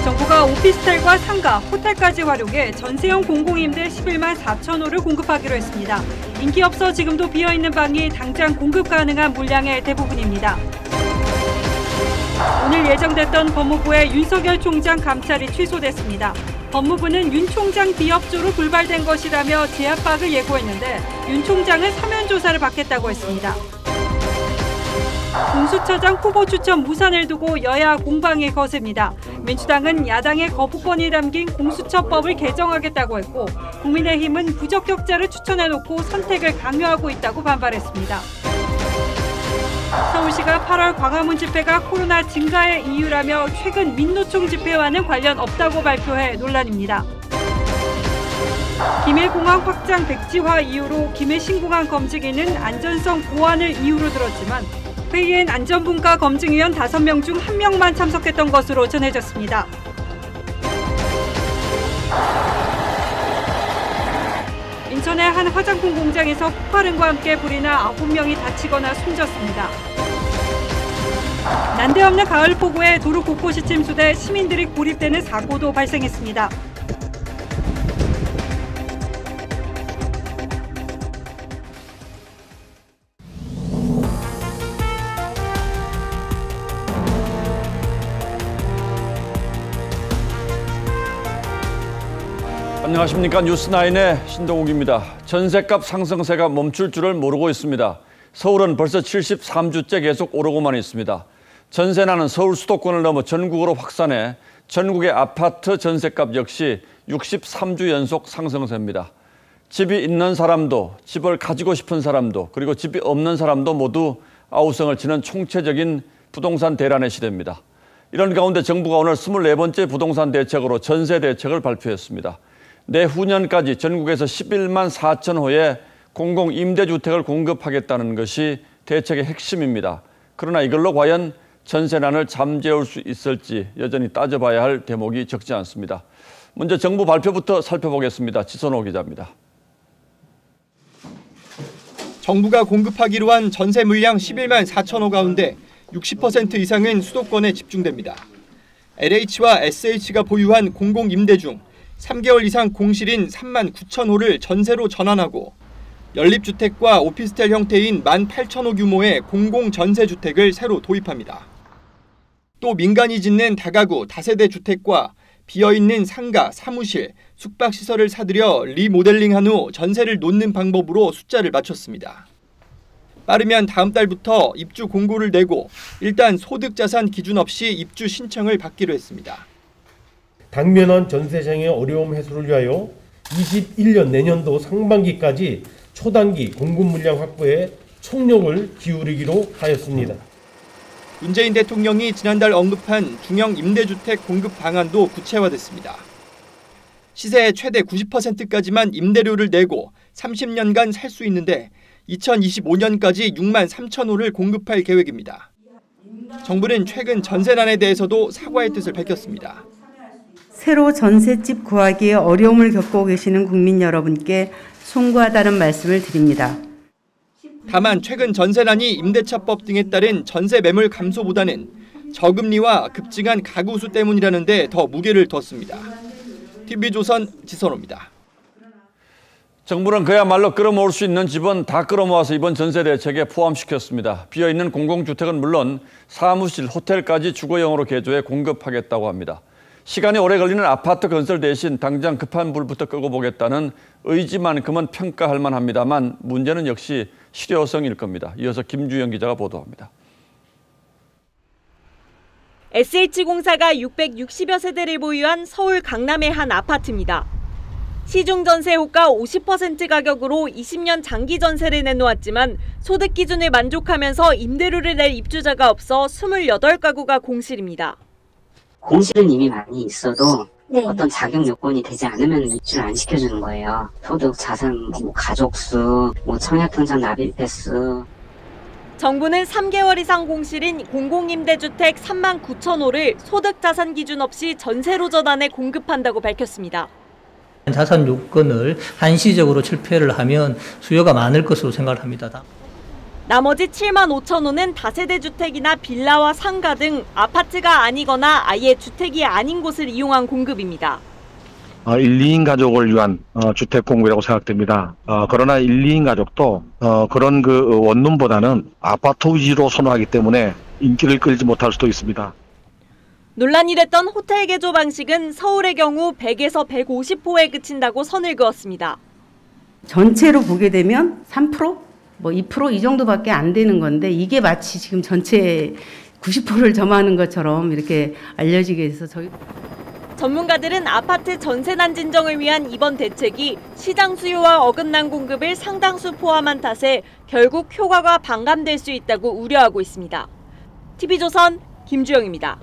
정부가 오피스텔과 상가, 호텔까지 활용해 전세형 공공임대 11만 4천 호를 공급하기로 했습니다. 인기 없어 지금도 비어있는 방이 당장 공급 가능한 물량의 대부분입니다. 오늘 예정됐던 법무부의 윤석열 총장 감찰이 취소됐습니다. 법무부는 윤 총장 비협조로 불발된 것이라며 재압박을 예고했는데 윤 총장은 사면 조사를 받겠다고 했습니다. 공수처장 후보 추천 무산을 두고 여야 공방이 거셉니다. 민주당은 야당의 거부권이 담긴 공수처법을 개정하겠다고 했고 국민의힘은 부적격자를 추천해놓고 선택을 강요하고 있다고 반발했습니다. 서울시가 8월 광화문 집회가 코로나 증가의 이유라며 최근 민노총 집회와는 관련 없다고 발표해 논란입니다. 김해공항 확장 백지화 이후로 김해 신공항 검증에는 안전성 보완을 이유로 들었지만 회의엔 안전분과 검증위원 5명 중 1명만 참석했던 것으로 전해졌습니다. 인천의 한 화장품 공장에서 폭발음과 함께 불이 나 9명이 다치거나 숨졌습니다. 난데없는 가을 폭우에 도로 곳곳이 침수돼 시민들이 고립되는 사고도 발생했습니다. 안녕하십니까. 뉴스9의 신동욱입니다. 전셋값 상승세가 멈출 줄을 모르고 있습니다. 서울은 벌써 73주째 계속 오르고만 있습니다. 전세난은 서울 수도권을 넘어 전국으로 확산해 전국의 아파트 전셋값 역시 63주 연속 상승세입니다. 집이 있는 사람도, 집을 가지고 싶은 사람도, 그리고 집이 없는 사람도 모두 아우성을 치는 총체적인 부동산 대란의 시대입니다. 이런 가운데 정부가 오늘 24번째 부동산 대책으로 전세 대책을 발표했습니다. 내후년까지 전국에서 11만 4천 호의 공공임대주택을 공급하겠다는 것이 대책의 핵심입니다. 그러나 이걸로 과연 전세난을 잠재울 수 있을지 여전히 따져봐야 할 대목이 적지 않습니다. 먼저 정부 발표부터 살펴보겠습니다. 지선호 기자입니다. 정부가 공급하기로 한 전세 물량 11만 4천 호 가운데 60% 이상은 수도권에 집중됩니다. LH와 SH가 보유한 공공임대 중 3개월 이상 공실인 3만 9천 호를 전세로 전환하고 연립주택과 오피스텔 형태인 1만 8천 호 규모의 공공전세주택을 새로 도입합니다. 또 민간이 짓는 다가구, 다세대 주택과 비어있는 상가, 사무실, 숙박시설을 사들여 리모델링한 후 전세를 놓는 방법으로 숫자를 맞췄습니다. 빠르면 다음 달부터 입주 공고를 내고 일단 소득자산 기준 없이 입주 신청을 받기로 했습니다. 당면한 전세장의 어려움 해소를 위하여 21년 내년도 상반기까지 초단기 공급 물량 확보에 총력을 기울이기로 하였습니다. 문재인 대통령이 지난달 언급한 중형 임대주택 공급 방안도 구체화됐습니다. 시세의 최대 90%까지만 임대료를 내고 30년간 살 수 있는데 2025년까지 6만 3천 호를 공급할 계획입니다. 정부는 최근 전세난에 대해서도 사과의 뜻을 밝혔습니다. 새로 전셋집 구하기에 어려움을 겪고 계시는 국민 여러분께 송구하다는 말씀을 드립니다. 다만 최근 전세난이 임대차법 등에 따른 전세 매물 감소보다는 저금리와 급증한 가구 수 때문이라는데 더 무게를 뒀습니다. TV조선 지선호입니다. 정부는 그야말로 끌어모을 수 있는 집은 다 끌어모아서 이번 전세 대책에 포함시켰습니다. 비어있는 공공주택은 물론 사무실, 호텔까지 주거용으로 개조해 공급하겠다고 합니다. 시간이 오래 걸리는 아파트 건설 대신 당장 급한 불부터 끄고 보겠다는 의지만큼은 평가할 만합니다만 문제는 역시 실효성일 겁니다. 이어서 김주영 기자가 보도합니다. SH공사가 660여 세대를 보유한 서울 강남의 한 아파트입니다. 시중 전세 호가 50% 가격으로 20년 장기 전세를 내놓았지만 소득 기준을 만족하면서 임대료를 낼 입주자가 없어 28가구가 공실입니다. 공실은 이미 많이 있어도 어떤 자격 요건이 되지 않으면 입주를 안 시켜주는 거예요. 소득, 자산, 가족수, 청약통장 납입 횟수. 정부는 3개월 이상 공실인 공공임대주택 3만 9천 호를 소득 자산 기준 없이 전세로 전환해 공급한다고 밝혔습니다. 자산 요건을 한시적으로 철폐를 하면 수요가 많을 것으로 생각을 합니다. 나머지 7만 5천 호는 다세대 주택이나 빌라와 상가 등 아파트가 아니거나 아예 주택이 아닌 곳을 이용한 공급입니다. 1, 2인 가족을 위한 주택 공급이라고 생각됩니다. 그러나 1, 2인 가족도 그런 그 원룸보다는 아파트 위주로 선호하기 때문에 인기를 끌지 못할 수도 있습니다. 논란이 됐던 호텔 개조 방식은 서울의 경우 100에서 150호에 그친다고 선을 그었습니다. 전체로 보게 되면 3%? 뭐 2% 이 정도밖에 안 되는 건데 이게 마치 지금 전체 90%를 점하는 것처럼 이렇게 알려지게 돼서 저희 전문가들은 아파트 전세난 진정을 위한 이번 대책이 시장 수요와 어긋난 공급을 상당수 포함한 탓에 결국 효과가 반감될 수 있다고 우려하고 있습니다. TV조선 김주영입니다.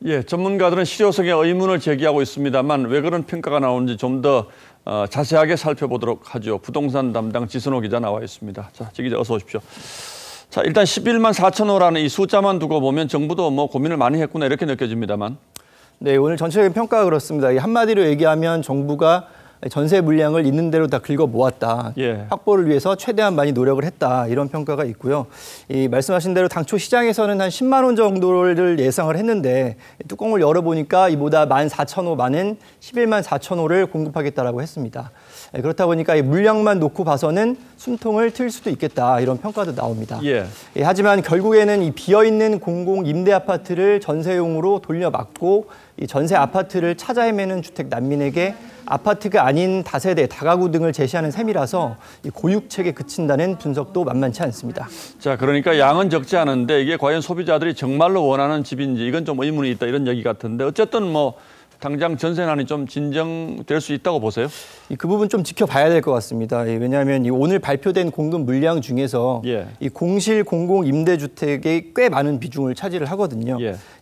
예, 전문가들은 실효성에 의문을 제기하고 있습니다만 왜 그런 평가가 나오는지 좀 더 자세하게 살펴보도록 하죠. 부동산 담당 지선호 기자 나와 있습니다. 자, 지 기자 어서 오십시오. 자, 일단 11만 4천호라는 이 숫자만 두고 보면 정부도 뭐 고민을 많이 했구나 이렇게 느껴집니다만. 네, 오늘 전체적인 평가가 그렇습니다. 한마디로 얘기하면 정부가 전세 물량을 있는 대로 다 긁어 모았다. 예. 확보를 위해서 최대한 많이 노력을 했다. 이런 평가가 있고요. 말씀하신 대로 당초 시장에서는 한 10만 원 정도를 예상을 했는데 뚜껑을 열어보니까 이보다 14,000호 많은 11만 4천호를 공급하겠다라고 했습니다. 그렇다 보니까 이 물량만 놓고 봐서는 숨통을 틀 수도 있겠다. 이런 평가도 나옵니다. 예. 하지만 결국에는 이 비어있는 공공 임대 아파트를 전세용으로 돌려막고 이 전세 아파트를 찾아 헤매는 주택 난민에게 아파트가 아닌 다세대, 다가구 등을 제시하는 셈이라서 이 고육책에 그친다는 분석도 만만치 않습니다. 자, 그러니까 양은 적지 않은데 이게 과연 소비자들이 정말로 원하는 집인지 이건 좀 의문이 있다 이런 얘기 같은데 어쨌든 뭐 당장 전세난이 좀 진정될 수 있다고 보세요? 그 부분 좀 지켜봐야 될 것 같습니다. 왜냐하면 오늘 발표된 공급 물량 중에서 이 공실 공공 임대주택이 꽤 많은 비중을 차지를 하거든요.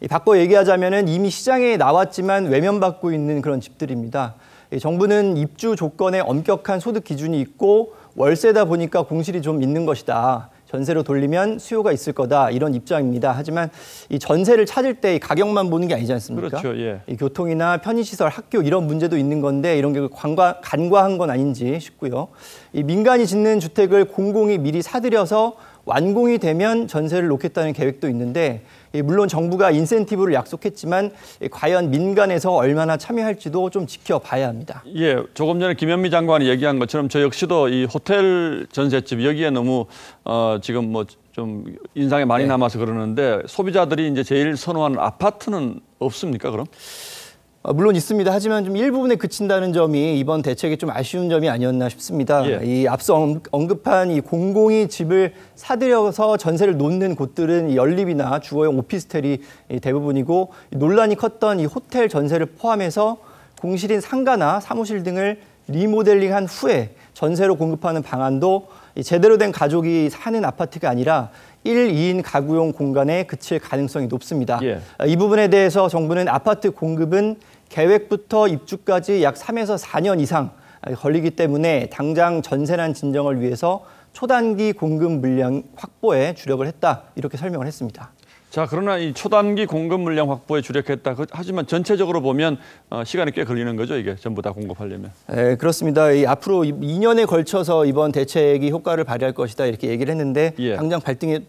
바꿔 얘기하자면은 이미 시장에 나왔지만 외면받고 있는 그런 집들입니다. 정부는 입주 조건에 엄격한 소득 기준이 있고 월세다 보니까 공실이 좀 있는 것이다. 전세로 돌리면 수요가 있을 거다 이런 입장입니다. 하지만 이 전세를 찾을 때 이 가격만 보는 게 아니지 않습니까? 그렇죠. 예. 이 교통이나 편의시설, 학교 이런 문제도 있는 건데 이런 게 간과한 건 아닌지 싶고요. 이 민간이 짓는 주택을 공공이 미리 사들여서 완공이 되면 전세를 놓겠다는 계획도 있는데 물론 정부가 인센티브를 약속했지만 과연 민간에서 얼마나 참여할지도 좀 지켜봐야 합니다. 예, 조금 전에 김현미 장관이 얘기한 것처럼 저 역시도 이 호텔 전셋집 여기에 너무 지금 뭐 좀 인상에 많이 남아서 그러는데 소비자들이 이제 제일 선호하는 아파트는 없습니까, 그럼? 물론 있습니다. 하지만 좀 일부분에 그친다는 점이 이번 대책의 좀 아쉬운 점이 아니었나 싶습니다. 이 앞서 언급한 이 공공이 집을 사들여서 전세를 놓는 곳들은 연립이나 주거용 오피스텔이 대부분이고 논란이 컸던 이 호텔 전세를 포함해서 공실인 상가나 사무실 등을 리모델링한 후에 전세로 공급하는 방안도 제대로 된 가족이 사는 아파트가 아니라 1, 2인 가구용 공간에 그칠 가능성이 높습니다. 이 부분에 대해서 정부는 아파트 공급은 계획부터 입주까지 약 3에서 4년 이상 걸리기 때문에 당장 전세난 진정을 위해서 초단기 공급 물량 확보에 주력을 했다. 이렇게 설명을 했습니다. 자, 그러나 이 초단기 공급 물량 확보에 주력했다. 하지만 전체적으로 보면 시간이 꽤 걸리는 거죠, 이게 전부 다 공급하려면. 네, 그렇습니다. 앞으로 2년에 걸쳐서 이번 대책이 효과를 발휘할 것이다 이렇게 얘기를 했는데 당장 발등에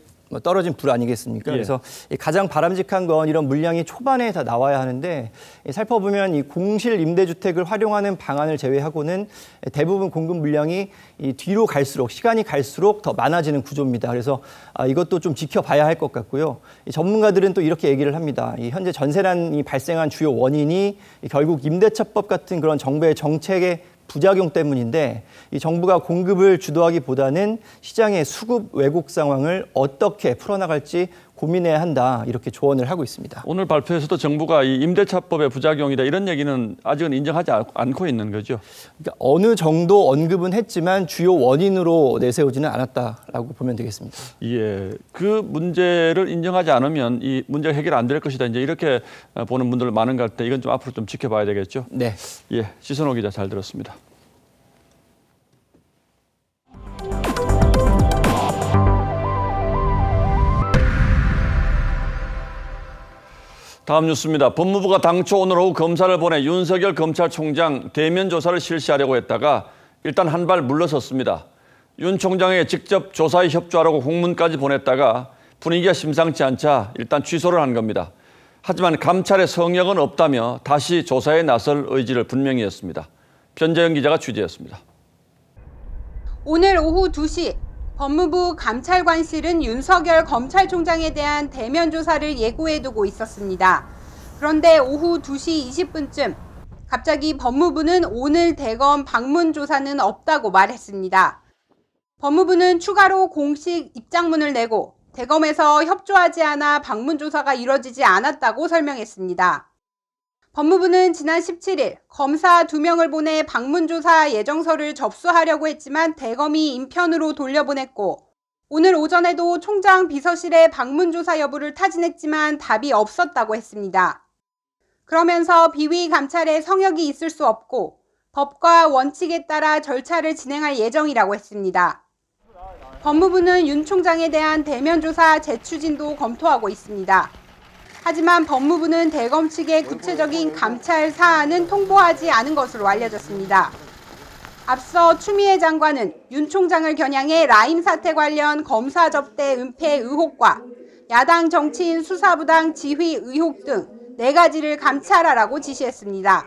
떨어진 불 아니겠습니까? 그래서 가장 바람직한 건 이런 물량이 초반에 다 나와야 하는데 살펴보면 이 공실 임대주택을 활용하는 방안을 제외하고는 대부분 공급 물량이 이 뒤로 갈수록 시간이 갈수록 더 많아지는 구조입니다. 그래서 이것도 좀 지켜봐야 할 것 같고요. 전문가들은 또 이렇게 얘기를 합니다. 현재 전세난이 발생한 주요 원인이 결국 임대차법 같은 그런 정부의 정책의 부작용 때문인데 이 정부가 공급을 주도하기보다는 시장의 수급 왜곡 상황을 어떻게 풀어나갈지 고민해야 한다 이렇게 조언을 하고 있습니다. 오늘 발표에서도 정부가 이 임대차법의 부작용이다 이런 얘기는 아직은 인정하지 않고 있는 거죠. 그러니까 어느 정도 언급은 했지만 주요 원인으로 내세우지는 않았다라고 보면 되겠습니다. 예, 그 문제를 인정하지 않으면 이 문제가 해결 안 될 것이다 이제 이렇게 보는 분들 많은 것 같은데 이건 좀 앞으로 좀 지켜봐야 되겠죠. 네. 예, 지선호 기자 잘 들었습니다. 다음 뉴스입니다. 법무부가 당초 오늘 오후 검사를 보내 윤석열 검찰총장 대면 조사를 실시하려고 했다가 일단 한 발 물러섰습니다. 윤 총장에게 직접 조사에 협조하라고 공문까지 보냈다가 분위기가 심상치 않자 일단 취소를 한 겁니다. 하지만 감찰의 성역은 없다며 다시 조사에 나설 의지를 분명히 했습니다. 변재영 기자가 취재했습니다. 오늘 오후 2시 법무부 감찰관실은 윤석열 검찰총장에 대한 대면 조사를 예고해두고 있었습니다. 그런데 오후 2시 20분쯤 갑자기 법무부는 오늘 대검 방문 조사는 없다고 말했습니다. 법무부는 추가로 공식 입장문을 내고 대검에서 협조하지 않아 방문 조사가 이뤄지지 않았다고 설명했습니다. 법무부는 지난 17일 검사 2명을 보내 방문조사 예정서를 접수하려고 했지만 대검이 인편으로 돌려보냈고 오늘 오전에도 총장 비서실에 방문조사 여부를 타진했지만 답이 없었다고 했습니다. 그러면서 비위 감찰에 성역이 있을 수 없고 법과 원칙에 따라 절차를 진행할 예정이라고 했습니다. 법무부는 윤 총장에 대한 대면 조사 재추진도 검토하고 있습니다. 하지만 법무부는 대검 측의 구체적인 감찰 사안은 통보하지 않은 것으로 알려졌습니다. 앞서 추미애 장관은 윤 총장을 겨냥해 라임 사태 관련 검사 접대 은폐 의혹과 야당 정치인 수사부당 지휘 의혹 등 4가지를 감찰하라고 지시했습니다.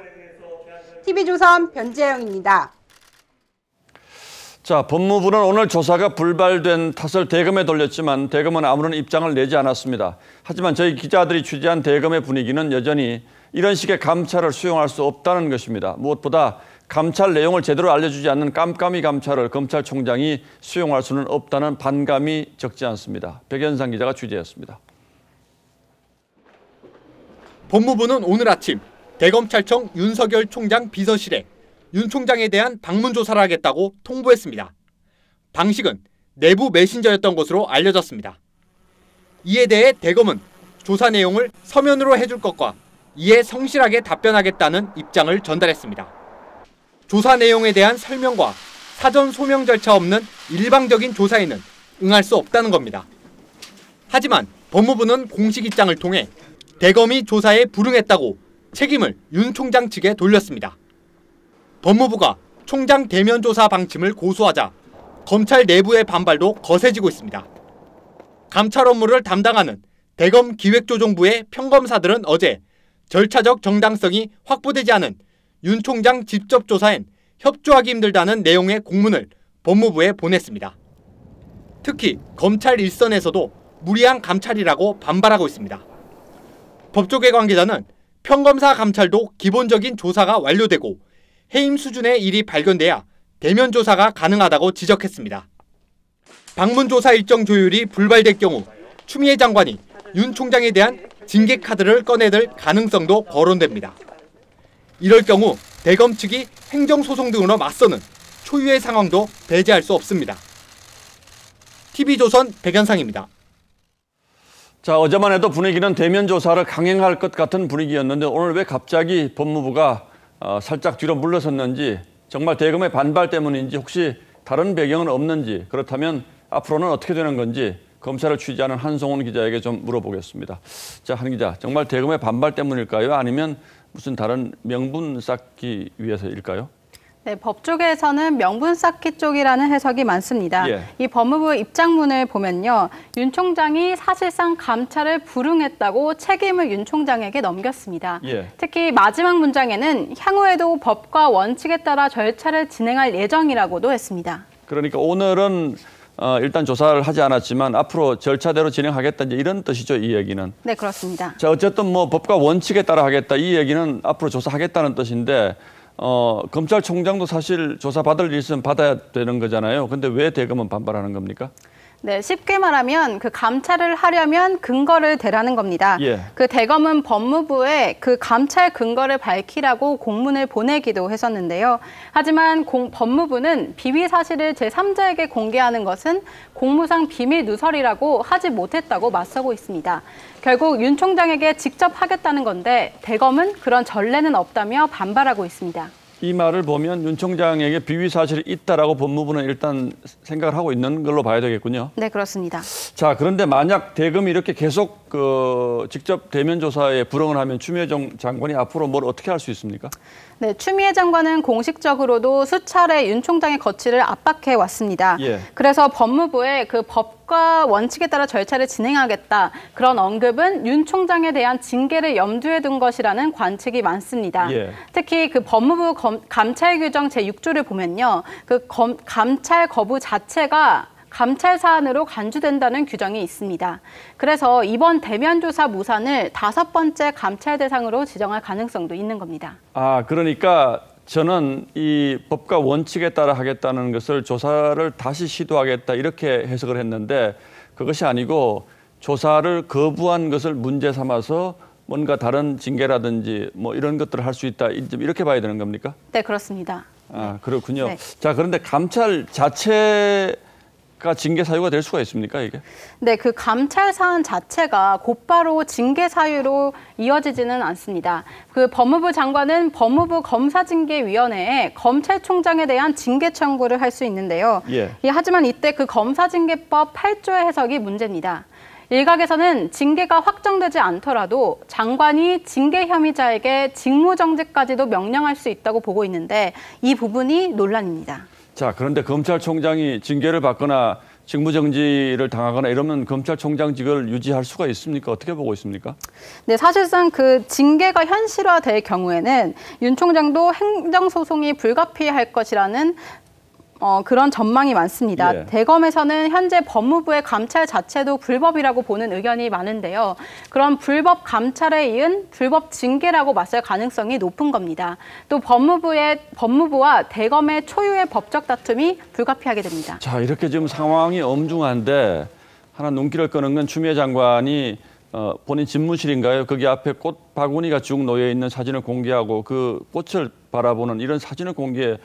TV조선 변재영입니다. 자, 법무부는 오늘 조사가 불발된 탓을 대검에 돌렸지만 대검은 아무런 입장을 내지 않았습니다. 하지만 저희 기자들이 취재한 대검의 분위기는 여전히 이런 식의 감찰을 수용할 수 없다는 것입니다. 무엇보다 감찰 내용을 제대로 알려주지 않는 깜깜이 감찰을 검찰총장이 수용할 수는 없다는 반감이 적지 않습니다. 백연상 기자가 취재했습니다. 법무부는 오늘 아침 대검찰청 윤석열 총장 비서실에 윤 총장에 대한 방문 조사를 하겠다고 통보했습니다. 방식은 내부 메신저였던 것으로 알려졌습니다. 이에 대해 대검은 조사 내용을 서면으로 해줄 것과 이에 성실하게 답변하겠다는 입장을 전달했습니다. 조사 내용에 대한 설명과 사전 소명 절차 없는 일방적인 조사에는 응할 수 없다는 겁니다. 하지만 법무부는 공식 입장을 통해 대검이 조사에 불응했다고 책임을 윤 총장 측에 돌렸습니다. 법무부가 총장 대면 조사 방침을 고수하자 검찰 내부의 반발도 거세지고 있습니다. 감찰 업무를 담당하는 대검 기획조정부의 평검사들은 어제 절차적 정당성이 확보되지 않은 윤 총장 직접 조사엔 협조하기 힘들다는 내용의 공문을 법무부에 보냈습니다. 특히 검찰 일선에서도 무리한 감찰이라고 반발하고 있습니다. 법조계 관계자는 평검사 감찰도 기본적인 조사가 완료되고 해임 수준의 일이 발견돼야 대면 조사가 가능하다고 지적했습니다. 방문 조사 일정 조율이 불발될 경우 추미애 장관이 윤 총장에 대한 징계 카드를 꺼내들 가능성도 거론됩니다. 이럴 경우 대검 측이 행정소송 등으로 맞서는 초유의 상황도 배제할 수 없습니다. TV조선 백연상입니다. 자, 어제만 해도 분위기는 대면 조사를 강행할 것 같은 분위기였는데 오늘 왜 갑자기 법무부가 살짝 뒤로 물러섰는지, 정말 대검의 반발 때문인지, 혹시 다른 배경은 없는지, 그렇다면 앞으로는 어떻게 되는 건지 검찰을 취재하는 한송훈 기자에게 좀 물어보겠습니다. 자, 한 기자, 정말 대검의 반발 때문일까요? 아니면 무슨 다른 명분 쌓기 위해서일까요? 네, 법조계에서는 명분 쌓기 쪽이라는 해석이 많습니다. 예. 이 법무부 입장문을 보면요, 윤 총장이 사실상 감찰을 불응했다고 책임을 윤 총장에게 넘겼습니다. 예. 특히 마지막 문장에는 향후에도 법과 원칙에 따라 절차를 진행할 예정이라고도 했습니다. 그러니까 오늘은 일단 조사를 하지 않았지만 앞으로 절차대로 진행하겠다, 이제 이런 뜻이죠, 이 얘기는. 네, 그렇습니다. 자, 어쨌든 뭐 법과 원칙에 따라 하겠다, 이 얘기는 앞으로 조사하겠다는 뜻인데, 검찰총장도 사실 조사받을 일 있으면 받아야 되는 거잖아요. 근데 왜 대검은 반발하는 겁니까? 네, 쉽게 말하면 그 감찰을 하려면 근거를 대라는 겁니다. 예. 그 대검은 법무부에 그 감찰 근거를 밝히라고 공문을 보내기도 했었는데요. 하지만 법무부는 비위 사실을 제3자에게 공개하는 것은 공무상 비밀 누설이라고 하지 못했다고 맞서고 있습니다. 결국 윤 총장에게 직접 하겠다는 건데 대검은 그런 전례는 없다며 반발하고 있습니다. 이 말을 보면 윤 총장에게 비위 사실이 있다라고 법무부는 일단 생각을 하고 있는 걸로 봐야 되겠군요. 네, 그렇습니다. 자, 그런데 만약 대검이 이렇게 계속 직접 대면 조사에 불응을 하면 추미애 장관이 앞으로 뭘 어떻게 할 수 있습니까? 네, 추미애 장관은 공식적으로도 수차례 윤 총장의 거취를 압박해 왔습니다. 예. 그래서 법무부에 그 법과 원칙에 따라 절차를 진행하겠다. 그런 언급은 윤 총장에 대한 징계를 염두에 둔 것이라는 관측이 많습니다. 예. 특히 그 법무부 감찰 규정 제6조를 보면요. 그 감찰 거부 자체가 감찰 사안으로 간주된다는 규정이 있습니다. 그래서 이번 대면 조사 무산을 5번째 감찰 대상으로 지정할 가능성도 있는 겁니다. 그러니까 저는 이 법과 원칙에 따라 하겠다는 것을 조사를 다시 시도하겠다 이렇게 해석을 했는데 그것이 아니고 조사를 거부한 것을 문제 삼아서 뭔가 다른 징계라든지 뭐 이런 것들을 할 수 있다 이렇게 봐야 되는 겁니까? 네, 그렇습니다. 그렇군요. 네. 자, 그런데 감찰 자체가 징계 사유가 될 수가 있습니까, 이게? 네, 그 감찰 사안 자체가 곧바로 징계 사유로 이어지지는 않습니다. 그 법무부 장관은 법무부 검사징계위원회에 검찰총장에 대한 징계 청구를 할 수 있는데요. 예. 하지만 이때 그 검사징계법 8조의 해석이 문제입니다. 일각에서는 징계가 확정되지 않더라도 장관이 징계 혐의자에게 직무정지까지도 명령할 수 있다고 보고 있는데 이 부분이 논란입니다. 자, 그런데 검찰총장이 징계를 받거나 직무정지를 당하거나 이러면 검찰총장직을 유지할 수가 있습니까? 어떻게 보고 있습니까? 네, 사실상 그 징계가 현실화될 경우에는 윤 총장도 행정소송이 불가피할 것이라는 그런 전망이 많습니다. 예. 대검에서는 현재 법무부의 감찰 자체도 불법이라고 보는 의견이 많은데요. 그런 불법 감찰에 이은 불법 징계라고 맞설 가능성이 높은 겁니다. 또 법무부와 대검의 초유의 법적 다툼이 불가피하게 됩니다. 자, 이렇게 지금 상황이 엄중한데 하나 눈길을 끄는 건 추미애 장관이 본인 집무실인가요? 거기 앞에 꽃 바구니가 쭉 놓여 있는 사진을 공개하고 그 꽃을 바라보는 이런 사진을 공개한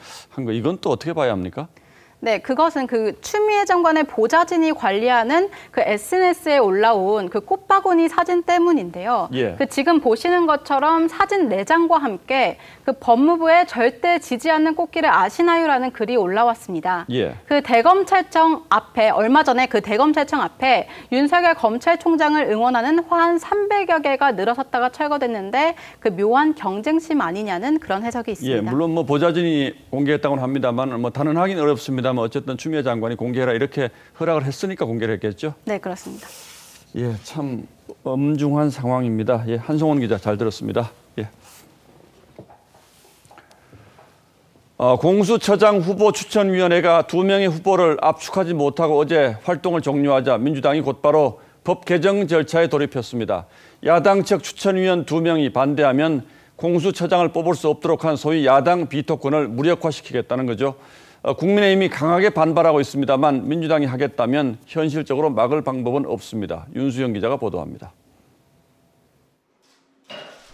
거 이건 또 어떻게 봐야 합니까? 네, 그것은 그 추미애 장관의 보좌진이 관리하는 그 SNS에 올라온 그 꽃바구니 사진 때문인데요. 예. 그 지금 보시는 것처럼 사진 4장과 함께 그 법무부에 절대 지지 않는 꽃길을 아시나요라는 글이 올라왔습니다. 예. 그 대검찰청 앞에 얼마 전에 그 대검찰청 앞에 윤석열 검찰총장을 응원하는 화 한 300여 개가 늘어섰다가 철거됐는데 그 묘한 경쟁심 아니냐는 그런 해석이 있습니다. 예, 물론 뭐 보좌진이 공개했다고는 합니다만 뭐 단언하기는 어렵습니다만 어쨌든 추미애 장관이 공개해라 이렇게 허락을 했으니까 공개를 했겠죠? 네, 그렇습니다. 예, 참 엄중한 상황입니다. 예, 한송원 기자 잘 들었습니다. 예. 공수처장 후보 추천위원회가 2명의 후보를 압축하지 못하고 어제 활동을 종료하자 민주당이 곧바로 법 개정 절차에 돌입했습니다. 야당 측 추천위원 2명이 반대하면 공수처장을 뽑을 수 없도록 한 소위 야당 비토권을 무력화시키겠다는 거죠. 국민의힘이 강하게 반발하고 있습니다만 민주당이 하겠다면 현실적으로 막을 방법은 없습니다. 윤수영 기자가 보도합니다.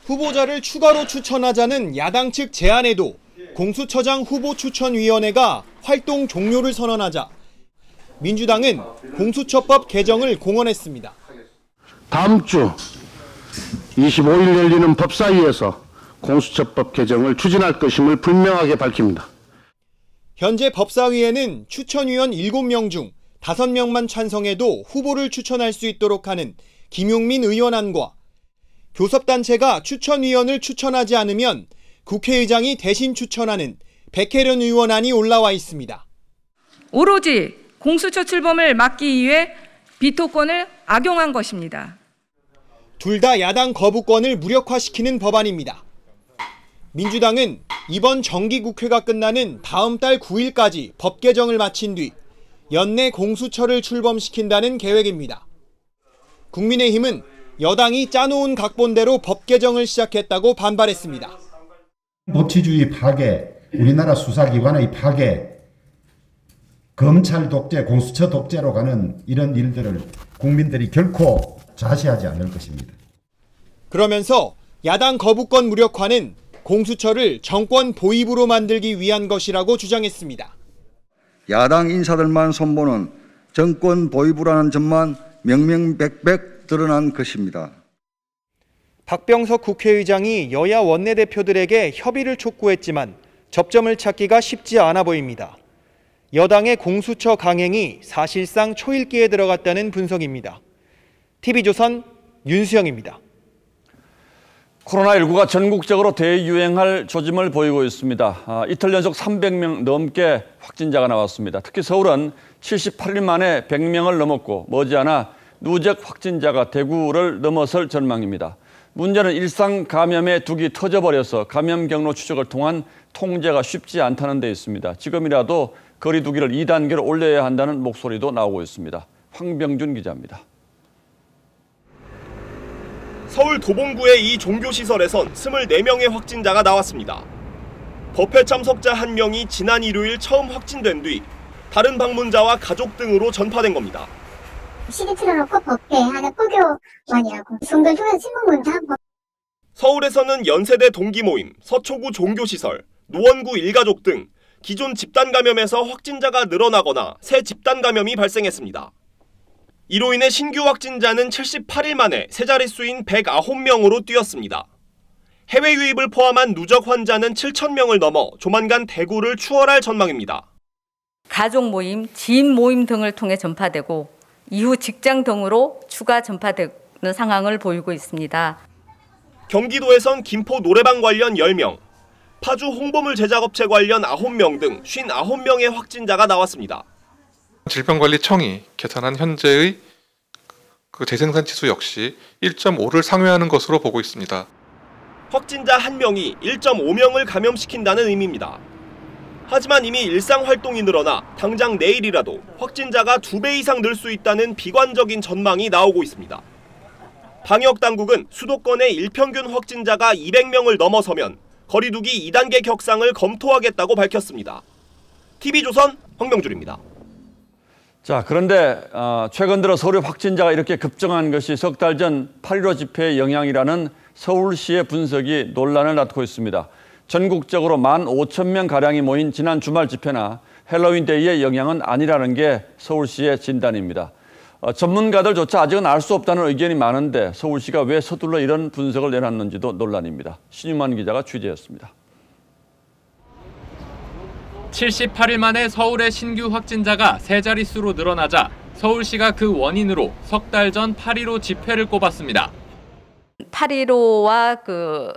후보자를 추가로 추천하자는 야당 측 제안에도 공수처장 후보 추천위원회가 활동 종료를 선언하자 민주당은 공수처법 개정을 공언했습니다. 다음 주 25일 열리는 법사위에서 공수처법 개정을 추진할 것임을 분명하게 밝힙니다. 현재 법사위에는 추천위원 7명 중 5명만 찬성해도 후보를 추천할 수 있도록 하는 김용민 의원안과 교섭단체가 추천위원을 추천하지 않으면 국회의장이 대신 추천하는 백혜련 의원안이 올라와 있습니다. 오로지 공수처 출범을 막기 위해 비토권을 악용한 것입니다. 둘 다 야당 거부권을 무력화시키는 법안입니다. 민주당은 이번 정기국회가 끝나는 다음 달 9일까지 법 개정을 마친 뒤 연내 공수처를 출범시킨다는 계획입니다. 국민의힘은 여당이 짜놓은 각본대로 법 개정을 시작했다고 반발했습니다. 법치주의 파괴, 우리나라 수사기관의 파괴, 검찰 독재, 공수처 독재로 가는 이런 일들을 국민들이 결코 좌시하지 않을 것입니다. 그러면서 야당 거부권 무력화는 공수처를 정권 보입으로 만들기 위한 것이라고 주장했습니다. 야당 인사들만 손보는 정권 보입이라는 점만 명명백백 드러난 것입니다. 박병석 국회의장이 여야 원내대표들에게 협의를 촉구했지만 접점을 찾기가 쉽지 않아 보입니다. 여당의 공수처 강행이 사실상 초읽기에 들어갔다는 분석입니다. TV조선 윤수영입니다. 코로나19가 전국적으로 대유행할 조짐을 보이고 있습니다. 이틀 연속 300명 넘게 확진자가 나왔습니다. 특히 서울은 78일 만에 100명을 넘었고 머지않아 누적 확진자가 대구를 넘어설 전망입니다. 문제는 일상 감염의 둑이 터져버려서 감염 경로 추적을 통한 통제가 쉽지 않다는 데 있습니다. 지금이라도 거리 두기를 2단계로 올려야 한다는 목소리도 나오고 있습니다. 황병준 기자입니다. 서울 도봉구의 이 종교시설에선 24명의 확진자가 나왔습니다. 법회 참석자 1명이 지난 일요일 처음 확진된 뒤 다른 방문자와 가족 등으로 전파된 겁니다. 시계 틀어놓고 법회하는 포교원이라고 종교 조연 신문문도 하고. 서울에서는 연세대 동기 모임, 서초구 종교시설, 노원구 일가족 등 기존 집단 감염에서 확진자가 늘어나거나 새 집단 감염이 발생했습니다. 이로 인해 신규 확진자는 78일 만에 세 자릿수인 109명으로 뛰었습니다. 해외 유입을 포함한 누적 환자는 7,000명을 넘어 조만간 대구를 추월할 전망입니다. 가족 모임, 지인 모임 등을 통해 전파되고 이후 직장 등으로 추가 전파되는 상황을 보이고 있습니다. 경기도에선 김포 노래방 관련 10명, 파주 홍보물 제작업체 관련 9명 등 59명의 확진자가 나왔습니다. 질병관리청이 계산한 현재의 그 재생산 지수 역시 1.5를 상회하는 것으로 보고 있습니다. 확진자 1명이 1.5명을 감염시킨다는 의미입니다. 하지만 이미 일상 활동이 늘어나 당장 내일이라도 확진자가 2배 이상 늘 수 있다는 비관적인 전망이 나오고 있습니다. 방역당국은 수도권의 일평균 확진자가 200명을 넘어서면 거리두기 2단계 격상을 검토하겠다고 밝혔습니다. TV조선 황병준입니다. 자, 그런데 최근 들어 서울의 확진자가 이렇게 급증한 것이 석 달 전 8.15 집회의 영향이라는 서울시의 분석이 논란을 낳고 있습니다. 전국적으로 15,000명가량이 모인 지난 주말 집회나 헬로윈 데이의 영향은 아니라는 게 서울시의 진단입니다. 전문가들조차 아직은 알 수 없다는 의견이 많은데 서울시가 왜 서둘러 이런 분석을 내놨는지도 논란입니다. 신유만 기자가 취재했습니다. 78일 만에 서울의 신규 확진자가 세 자릿수로 늘어나자 서울시가 그 원인으로 석 달 전 8.15 집회를 꼽았습니다. 8.15와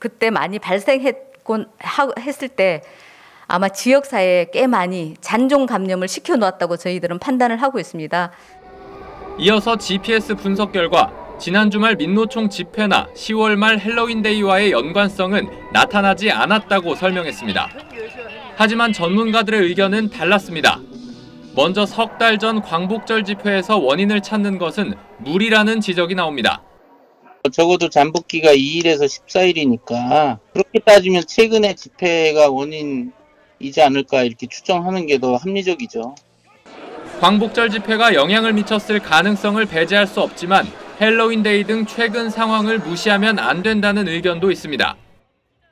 그때 많이 발생했을 때 아마 지역사회에 꽤 많이 잔종 감염을 시켜놓았다고 저희들은 판단을 하고 있습니다. 이어서 GPS 분석 결과 지난 주말 민노총 집회나 10월 말 헬로윈데이와의 연관성은 나타나지 않았다고 설명했습니다. 하지만 전문가들의 의견은 달랐습니다. 먼저 석 달 전 광복절 집회에서 원인을 찾는 것은 무리라는 지적이 나옵니다. 적어도 잠복기가 2일에서 14일이니까 그렇게 따지면 최근의 집회가 원인이지 않을까 이렇게 추정하는 게 더 합리적이죠. 광복절 집회가 영향을 미쳤을 가능성을 배제할 수 없지만 헬로윈데이 등 최근 상황을 무시하면 안 된다는 의견도 있습니다.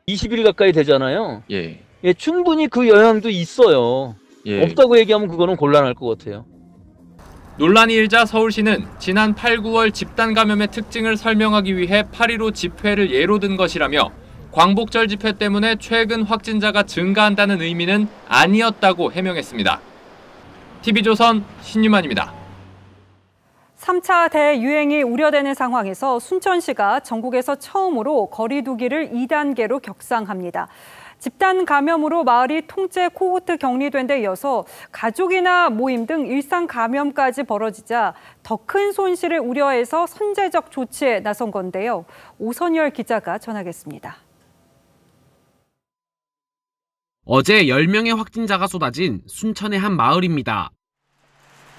20일 가까이 되잖아요. 예, 충분히 그 영향도 있어요. 없다고 얘기하면 그거는 곤란할 것 같아요. 논란이 일자 서울시는 지난 8, 9월 집단 감염의 특징을 설명하기 위해 8.15 집회를 예로 든 것이라며 광복절 집회 때문에 최근 확진자가 증가한다는 의미는 아니었다고 해명했습니다. TV조선 신유만입니다. 3차 대유행이 우려되는 상황에서 순천시가 전국에서 처음으로 거리 두기를 2단계로 격상합니다. 집단 감염으로 마을이 통째 코호트 격리된 데 이어서 가족이나 모임 등 일상 감염까지 벌어지자 더 큰 손실을 우려해서 선제적 조치에 나선 건데요. 오선열 기자가 전하겠습니다. 어제 10명의 확진자가 쏟아진 순천의 한 마을입니다.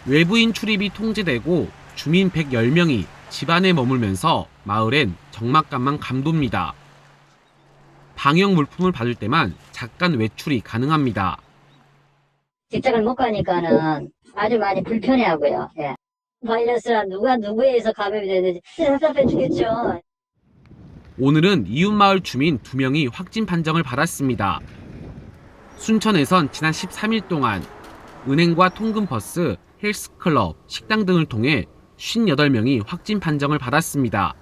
외부인 출입이 통제되고 주민 110명이 집안에 머물면서 마을엔 적막감만 감돕니다. 방역 물품을 받을 때만 잠깐 외출이 가능합니다. 직장을 못 가니까는 아주 많이 불편해하고요. 예. 바이러스가 누가 누구에서 감염이 되는지 답답해 주겠죠. 오늘은 이웃마을 주민 2명이 확진 판정을 받았습니다. 순천에선 지난 13일 동안 은행과 통근버스, 헬스클럽, 식당 등을 통해 58명이 확진 판정을 받았습니다.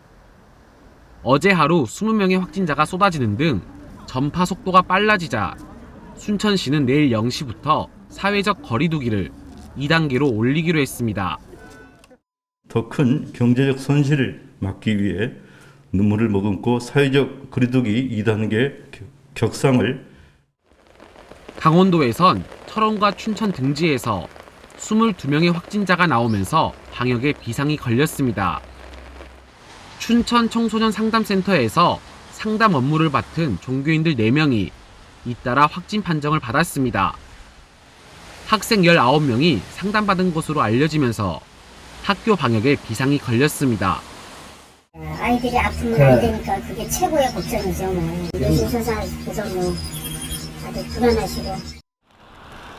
어제 하루 20명의 확진자가 쏟아지는 등 전파 속도가 빨라지자 순천시는 내일 0시부터 사회적 거리 두기를 2단계로 올리기로 했습니다. 더 큰 경제적 손실을 막기 위해 눈물을 머금고 사회적 거리두기 2단계 격상을. 강원도에선 철원과 춘천 등지에서 22명의 확진자가 나오면서 방역에 비상이 걸렸습니다. 춘천 청소년 상담센터에서 상담 업무를 맡은 종교인들 4명이 잇따라 확진 판정을 받았습니다. 학생 19명이 상담받은 것으로 알려지면서 학교 방역에 비상이 걸렸습니다. 아이들이 아프면 안 되니까 그게 최고의 걱정이죠. 교사께서 다들 불안하시고.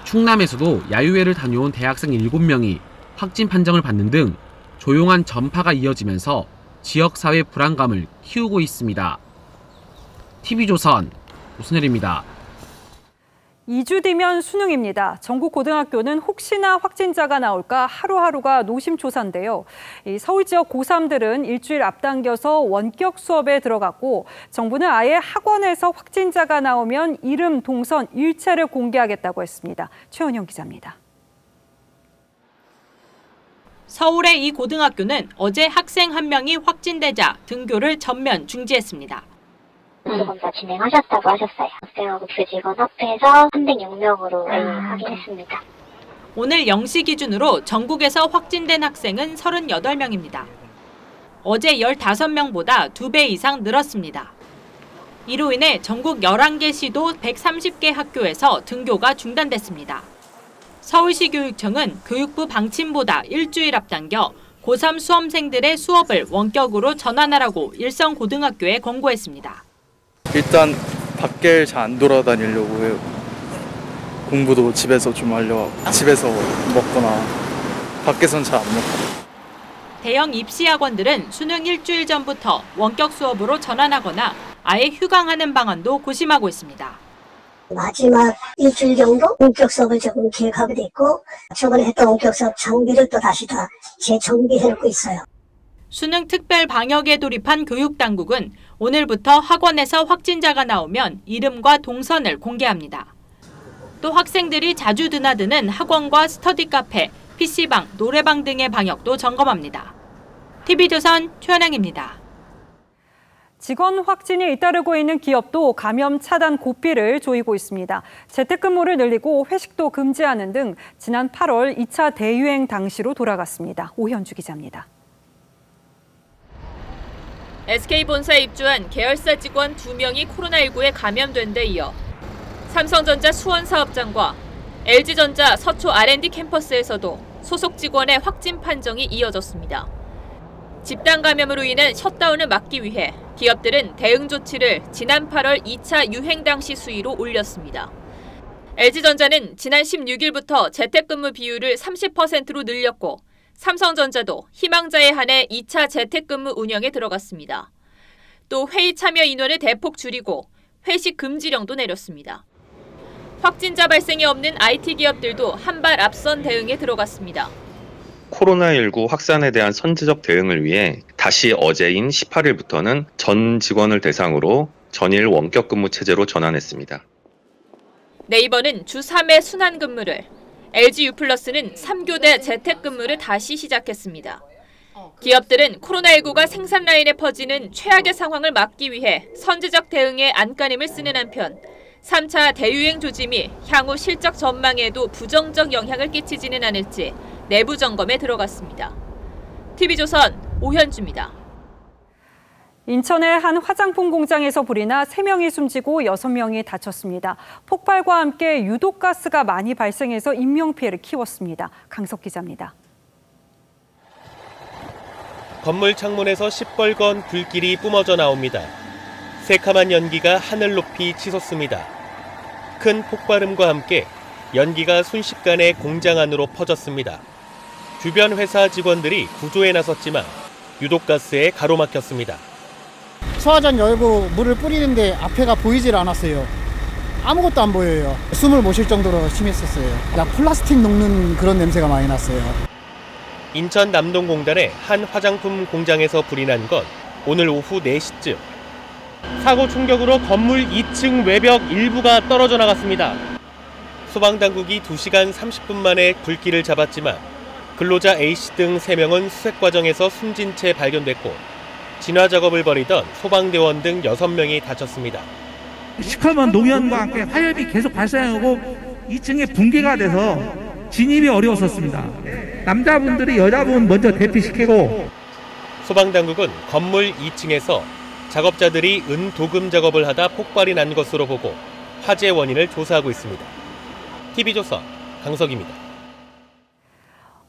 충남에서도 야유회를 다녀온 대학생 7명이 확진 판정을 받는 등 조용한 전파가 이어지면서 지역사회 불안감을 키우고 있습니다. TV조선 오순열입니다. 2주 뒤면 수능입니다. 전국 고등학교는 혹시나 확진자가 나올까 하루하루가 노심초사인데요. 서울 지역 고3들은 일주일 앞당겨서 원격 수업에 들어갔고 정부는 아예 학원에서 확진자가 나오면 이름, 동선, 일체를 공개하겠다고 했습니다. 최원영 기자입니다. 서울의 이 고등학교는 어제 학생 1명이 확진되자 등교를 전면 중지했습니다. 검사 진행하셨다고 하셨어요. 학생하고 교직원 합해서 306명으로 확인했습니다. 오늘 0시 기준으로 전국에서 확진된 학생은 38명입니다. 어제 15명보다 2배 이상 늘었습니다. 이로 인해 전국 11개 시도 130개 학교에서 등교가 중단됐습니다. 서울시 교육청은 교육부 방침보다 일주일 앞당겨 고3 수험생들의 수업을 원격으로 전환하라고 일성고등학교에 권고했습니다. 일단 밖에 잘 안 돌아다니려고 해요. 공부도 집에서 좀 하려고 집에서 먹거나 밖에선 잘 안 먹고. 대형 입시학원들은 수능 일주일 전부터 원격 수업으로 전환하거나 아예 휴강하는 방안도 고심하고 있습니다. 마지막 일주일 정도 원격 수업을 조금 기획하게 돼 있고 저번에 했던 원격 수업 장비를 또 다시 다 재정비해놓고 있어요. 수능 특별 방역에 돌입한 교육당국은 오늘부터 학원에서 확진자가 나오면 이름과 동선을 공개합니다. 또 학생들이 자주 드나드는 학원과 스터디 카페, PC방, 노래방 등의 방역도 점검합니다. TV조선 최현영입니다. 직원 확진이 잇따르고 있는 기업도 감염 차단 고삐를 조이고 있습니다. 재택근무를 늘리고 회식도 금지하는 등 지난 8월 2차 대유행 당시로 돌아갔습니다. 오현주 기자입니다. SK본사에 입주한 계열사 직원 2명이 코로나19에 감염된 데 이어 삼성전자 수원사업장과 LG전자 서초 R&D 캠퍼스에서도 소속 직원의 확진 판정이 이어졌습니다. 집단 감염으로 인한 셧다운을 막기 위해 기업들은 대응 조치를 지난 8월 2차 유행 당시 수위로 올렸습니다. LG전자는 지난 16일부터 재택근무 비율을 30%로 늘렸고 삼성전자도 희망자에 한해 2차 재택근무 운영에 들어갔습니다. 또 회의 참여 인원을 대폭 줄이고 회식 금지령도 내렸습니다. 확진자 발생이 없는 IT 기업들도 한 발 앞선 대응에 들어갔습니다. 코로나19 확산에 대한 선제적 대응을 위해 다시 어제인 18일부터는 전 직원을 대상으로 전일 원격 근무 체제로 전환했습니다. 네이버는 주 3회 순환 근무를, LG유플러스는 3교대 재택근무를 다시 시작했습니다. 기업들은 코로나19가 생산 라인에 퍼지는 최악의 상황을 막기 위해 선제적 대응에 안간힘을 쓰는 한편 3차 대유행 조짐이 향후 실적 전망에도 부정적 영향을 끼치지는 않을지 내부 점검에 들어갔습니다. TV조선 오현주입니다. 인천의 한 화장품 공장에서 불이 나 3명이 숨지고 6명이 다쳤습니다. 폭발과 함께 유독가스가 많이 발생해서 인명피해를 키웠습니다. 강석 기자입니다. 건물 창문에서 시뻘건 불길이 뿜어져 나옵니다. 새카만 연기가 하늘 높이 치솟습니다. 큰 폭발음과 함께 연기가 순식간에 공장 안으로 퍼졌습니다. 주변 회사 직원들이 구조에 나섰지만 유독가스에 가로막혔습니다. 소화전 열고 물을 뿌리는데 앞에가 보이질 않았어요. 아무것도 안 보여요. 숨을 못 쉴 정도로 심했었어요. 나 플라스틱 녹는 그런 냄새가 많이 났어요. 인천 남동공단의 한 화장품 공장에서 불이 난 건 오늘 오후 4시쯤. 사고 충격으로 건물 2층 외벽 일부가 떨어져 나갔습니다. 소방당국이 2시간 30분 만에 불길을 잡았지만 근로자 A씨 등 3명은 수색 과정에서 숨진 채 발견됐고 진화 작업을 벌이던 소방대원 등 6명이 다쳤습니다. 시커먼 노면과 함께 화염이 계속 발생하고 2층에 붕괴가 돼서 진입이 어려웠었습니다. 남자분들이 여자분 먼저 대피시키고 소방당국은 건물 2층에서 작업자들이 은도금 작업을 하다 폭발이 난 것으로 보고 화재 원인을 조사하고 있습니다. TV조선 강석입니다.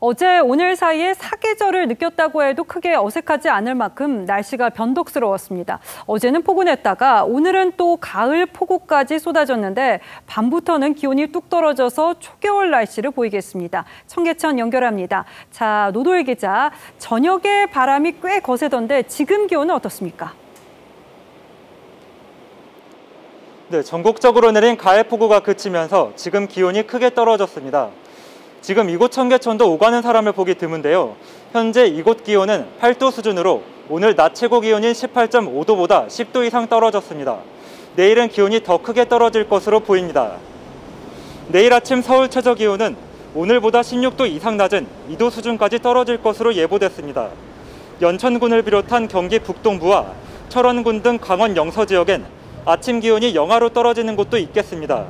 어제 오늘 사이에 사계절을 느꼈다고 해도 크게 어색하지 않을 만큼 날씨가 변덕스러웠습니다. 어제는 포근했다가 오늘은 또 가을 폭우까지 쏟아졌는데 밤부터는 기온이 뚝 떨어져서 초겨울 날씨를 보이겠습니다. 청계천 연결합니다. 자, 노도일 기자, 저녁에 바람이 꽤 거세던데 지금 기온은 어떻습니까? 네, 전국적으로 내린 가을 폭우가 그치면서 지금 기온이 크게 떨어졌습니다. 지금 이곳 청계천도 오가는 사람을 보기 드문데요. 현재 이곳 기온은 8도 수준으로 오늘 낮 최고 기온인 18.5도보다 10도 이상 떨어졌습니다. 내일은 기온이 더 크게 떨어질 것으로 보입니다. 내일 아침 서울 최저 기온은 오늘보다 16도 이상 낮은 2도 수준까지 떨어질 것으로 예보됐습니다. 연천군을 비롯한 경기 북동부와 철원군 등 강원 영서 지역엔 아침 기온이 영하로 떨어지는 곳도 있겠습니다.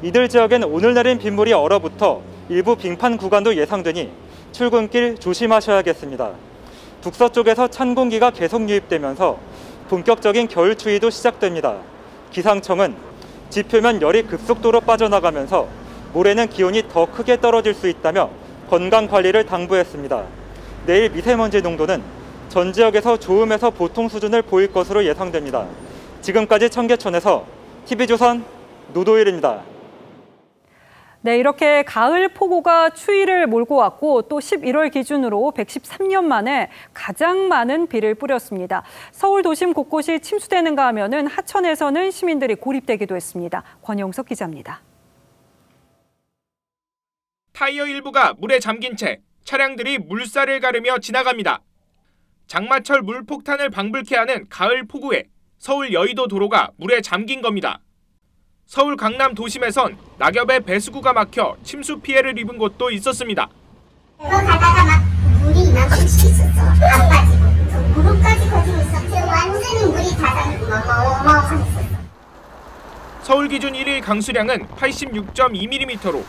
이들 지역엔 오늘 내린 빗물이 얼어붙어 일부 빙판 구간도 예상되니 출근길 조심하셔야겠습니다. 북서쪽에서 찬 공기가 계속 유입되면서 본격적인 겨울 추위도 시작됩니다. 기상청은 지표면 열이 급속도로 빠져나가면서 모레는 기온이 더 크게 떨어질 수 있다며 건강 관리를 당부했습니다. 내일 미세먼지 농도는 전 지역에서 좋음에서 보통 수준을 보일 것으로 예상됩니다. 지금까지 청계천에서 TV조선 노도일입니다. 네, 이렇게 가을 폭우가 추위를 몰고 왔고 또 11월 기준으로 113년 만에 가장 많은 비를 뿌렸습니다. 서울 도심 곳곳이 침수되는가 하면은 하천에서는 시민들이 고립되기도 했습니다. 권영석 기자입니다. 타이어 일부가 물에 잠긴 채 차량들이 물살을 가르며 지나갑니다. 장마철 물폭탄을 방불케 하는 가을 폭우에 서울 여의도 도로가 물에 잠긴 겁니다. 서울 강남 도심에선 낙엽에 배수구가 막혀 침수 피해를 입은 곳도 있었습니다. 가다가 막 물이 이만큼씩 있었어. 안 빠지고 무릎까지 거지고 있었지. 완전히 물이 닫아있고 어마어마했었어. 서울 기준 1일 강수량은 86.2mm로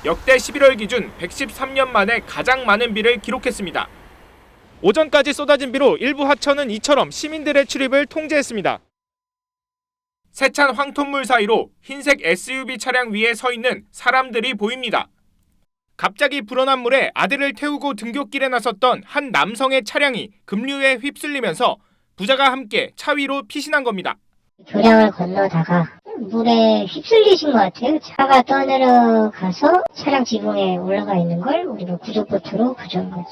역대 11월 기준 113년 만에 가장 많은 비를 기록했습니다. 오전까지 쏟아진 비로 일부 하천은 이처럼 시민들의 출입을 통제했습니다. 세찬 황토물 사이로 흰색 SUV 차량 위에 서 있는 사람들이 보입니다. 갑자기 불어난 물에 아들을 태우고 등굣길에 나섰던 한 남성의 차량이 급류에 휩쓸리면서 부자가 함께 차 위로 피신한 겁니다. 교량을 건너다가 물에 휩쓸리신 것 같아요. 차가 떠내려가서 차량 지붕에 올라가 있는 걸 우리가 구조보트로 구조한 거죠.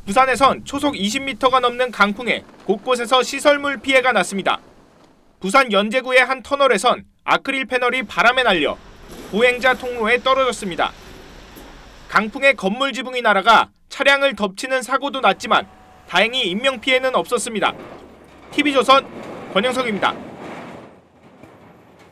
부산에선 초속 20m가 넘는 강풍에 곳곳에서 시설물 피해가 났습니다. 부산 연제구의 한 터널에선 아크릴 패널이 바람에 날려 보행자 통로에 떨어졌습니다. 강풍에 건물 지붕이 날아가 차량을 덮치는 사고도 났지만 다행히 인명피해는 없었습니다. TV조선 권영석입니다.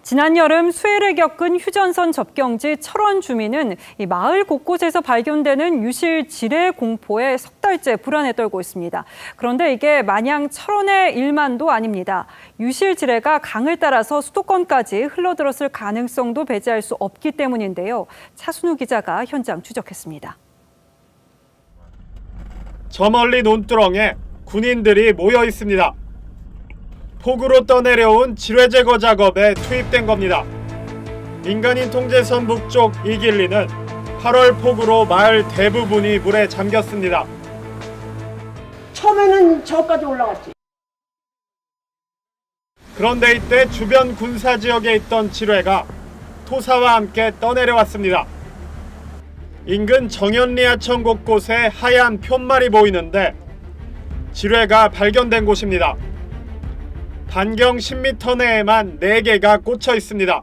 지난 여름 수해를 겪은 휴전선 접경지 철원 주민은 이 마을 곳곳에서 발견되는 유실 지뢰 공포에 석 달째 불안에 떨고 있습니다. 그런데 이게 마냥 철원의 일만도 아닙니다. 유실 지뢰가 강을 따라서 수도권까지 흘러들었을 가능성도 배제할 수 없기 때문인데요. 차순우 기자가 현장 추적했습니다. 저 멀리 논두렁에 군인들이 모여 있습니다. 폭우로 떠내려온 지뢰 제거 작업에 투입된 겁니다. 민간인 통제선 북쪽 이길리는 8월 폭우로 마을 대부분이 물에 잠겼습니다. 처음에는 저까지 올라갔지. 그런데 이때 주변 군사 지역에 있던 지뢰가 토사와 함께 떠내려왔습니다. 인근 정연리 하천 곳곳에 하얀 푯말이 보이는데 지뢰가 발견된 곳입니다. 반경 10m 내에만 4개가 꽂혀 있습니다.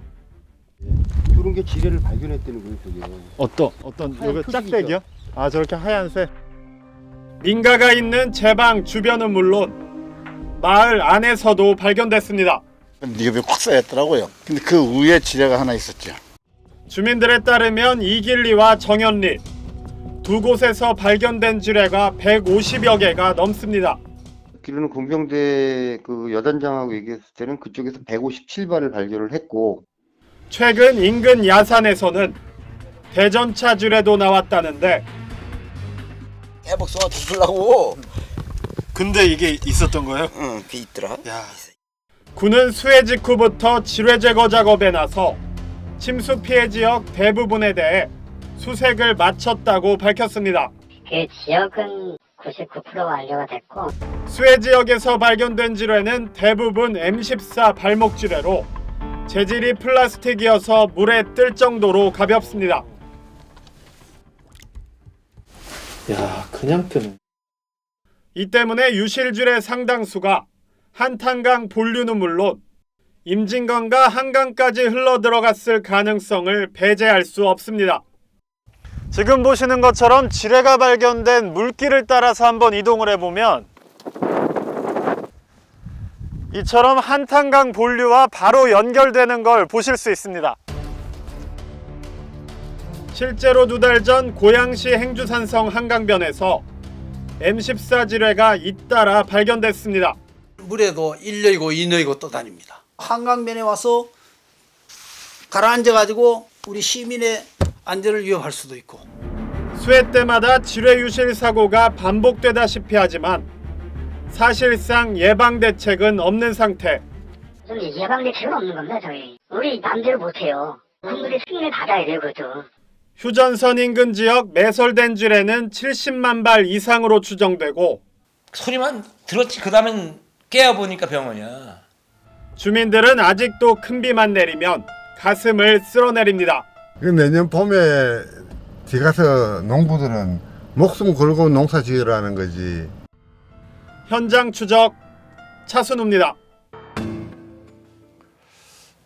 이런 게 지뢰를 발견했다는 거예요, 저게. 어떤 여기 짝대기요? 아, 저렇게 하얀색. 민가가 있는 제방 주변은 물론 마을 안에서도 발견됐습니다. 니가 확 쌓였더라고요. 근데 그 위에 지뢰가 하나 있었죠. 주민들에 따르면 이길리와 정연리 두 곳에서 발견된 지뢰가 150여 개가 넘습니다. 기르는 공병대 그 여단장하고 얘기했을 때는 그쪽에서 157발을 발견을 했고, 최근 인근 야산에서는 대전차 지뢰도 나왔다는데 대복숭아 뒤질라고. 근데 이게 있었던 거예요? 응, 그게 있더라. 야. 군은 수해 직후부터 지뢰 제거 작업에 나서 침수 피해 지역 대부분에 대해 수색을 마쳤다고 밝혔습니다. 그 지역은 99%가 완료가 됐고, 수해 지역에서 발견된 지뢰는 대부분 M14 발목 지뢰로 재질이 플라스틱이어서 물에 뜰 정도로 가볍습니다. 야, 그냥 뜨네. 이 때문에 유실지뢰 상당수가 한탄강 본류는 물론 임진강과 한강까지 흘러들어갔을 가능성을 배제할 수 없습니다. 지금 보시는 것처럼 지뢰가 발견된 물길을 따라서 한번 이동을 해보면 이처럼 한탄강 본류와 바로 연결되는 걸 보실 수 있습니다. 실제로 2달 전 고양시 행주산성 한강변에서 M14 지뢰가 잇따라 발견됐습니다. 물에도 1녀이고 2녀이고 떠다닙니다. 한강변에 와서 가라앉아가지고 우리 시민의 안전을 위협할 수도 있고. 수해 때마다 지뢰 유실 사고가 반복되다시피 하지만 사실상 예방 대책은 없는 상태. 예방 대책은 없는 겁니다. 저희 우리 마음대로 못해요. 국민의 승인을 받아야 돼요. 그것도. 휴전선 인근 지역 매설된 지뢰는 70만 발 이상으로 추정되고 소리만 들었지 그 다음엔 깨어보니까 병원이야. 주민들은 아직도 큰 비만 내리면 가슴을 쓸어내립니다. 내년 봄에 뒤 가서 농부들은 목숨 걸고 농사 지으라는 거지. 현장 추적 차순우입니다.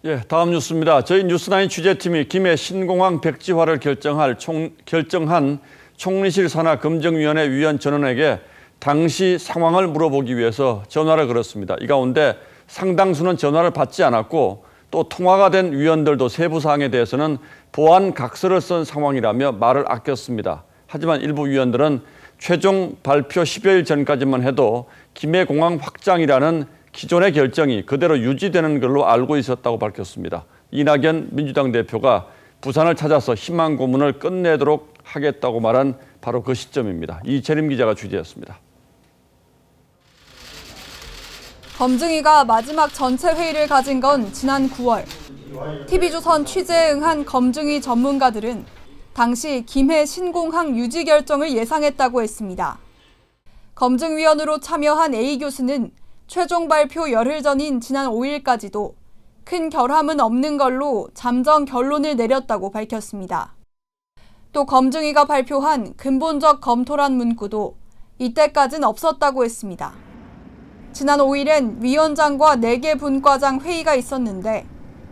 예, 다음 뉴스입니다. 저희 뉴스나인 취재팀이 김해 신공항 백지화를 결정한 총리실 산하 검증위원회 위원 전원에게 당시 상황을 물어보기 위해서 전화를 걸었습니다. 이 가운데 상당수는 전화를 받지 않았고 또 통화가 된 위원들도 세부 사항에 대해서는 보안 각서를 쓴 상황이라며 말을 아꼈습니다. 하지만 일부 위원들은 최종 발표 10여일 전까지만 해도 김해공항 확장이라는 기존의 결정이 그대로 유지되는 걸로 알고 있었다고 밝혔습니다. 이낙연 민주당 대표가 부산을 찾아서 희망 고문을 끝내도록 하겠다고 말한 바로 그 시점입니다. 이채림 기자가 취재했습니다. 검증위가 마지막 전체 회의를 가진 건 지난 9월. TV조선 취재에 응한 검증위 전문가들은 당시 김해 신공항 유지 결정을 예상했다고 했습니다. 검증위원으로 참여한 A 교수는 최종 발표 열흘 전인 지난 5일까지도 큰 결함은 없는 걸로 잠정 결론을 내렸다고 밝혔습니다. 또 검증위가 발표한 근본적 검토란 문구도 이때까지는 없었다고 했습니다. 지난 5일엔 위원장과 4개 분과장 회의가 있었는데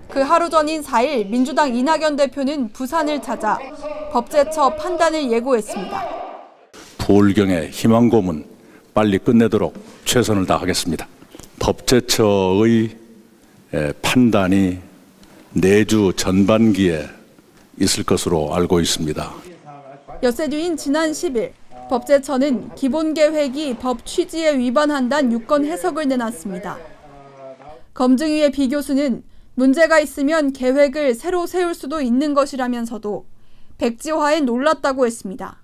그 하루 전인 4일 민주당 이낙연 대표는 부산을 찾아 법제처 판단을 예고했습니다. 부울경의 희망고문 빨리 끝내도록 최선을 다하겠습니다. 법제처의 판단이 내주 전반기에 있을 것으로 알고 있습니다. 엿새 뒤인 지난 10일 법제처는 기본계획이 법 취지에 위반한다는 유권 해석을 내놨습니다. 검증위의 비 교수는 문제가 있으면 계획을 새로 세울 수도 있는 것이라면서도 백지화에 놀랐다고 했습니다.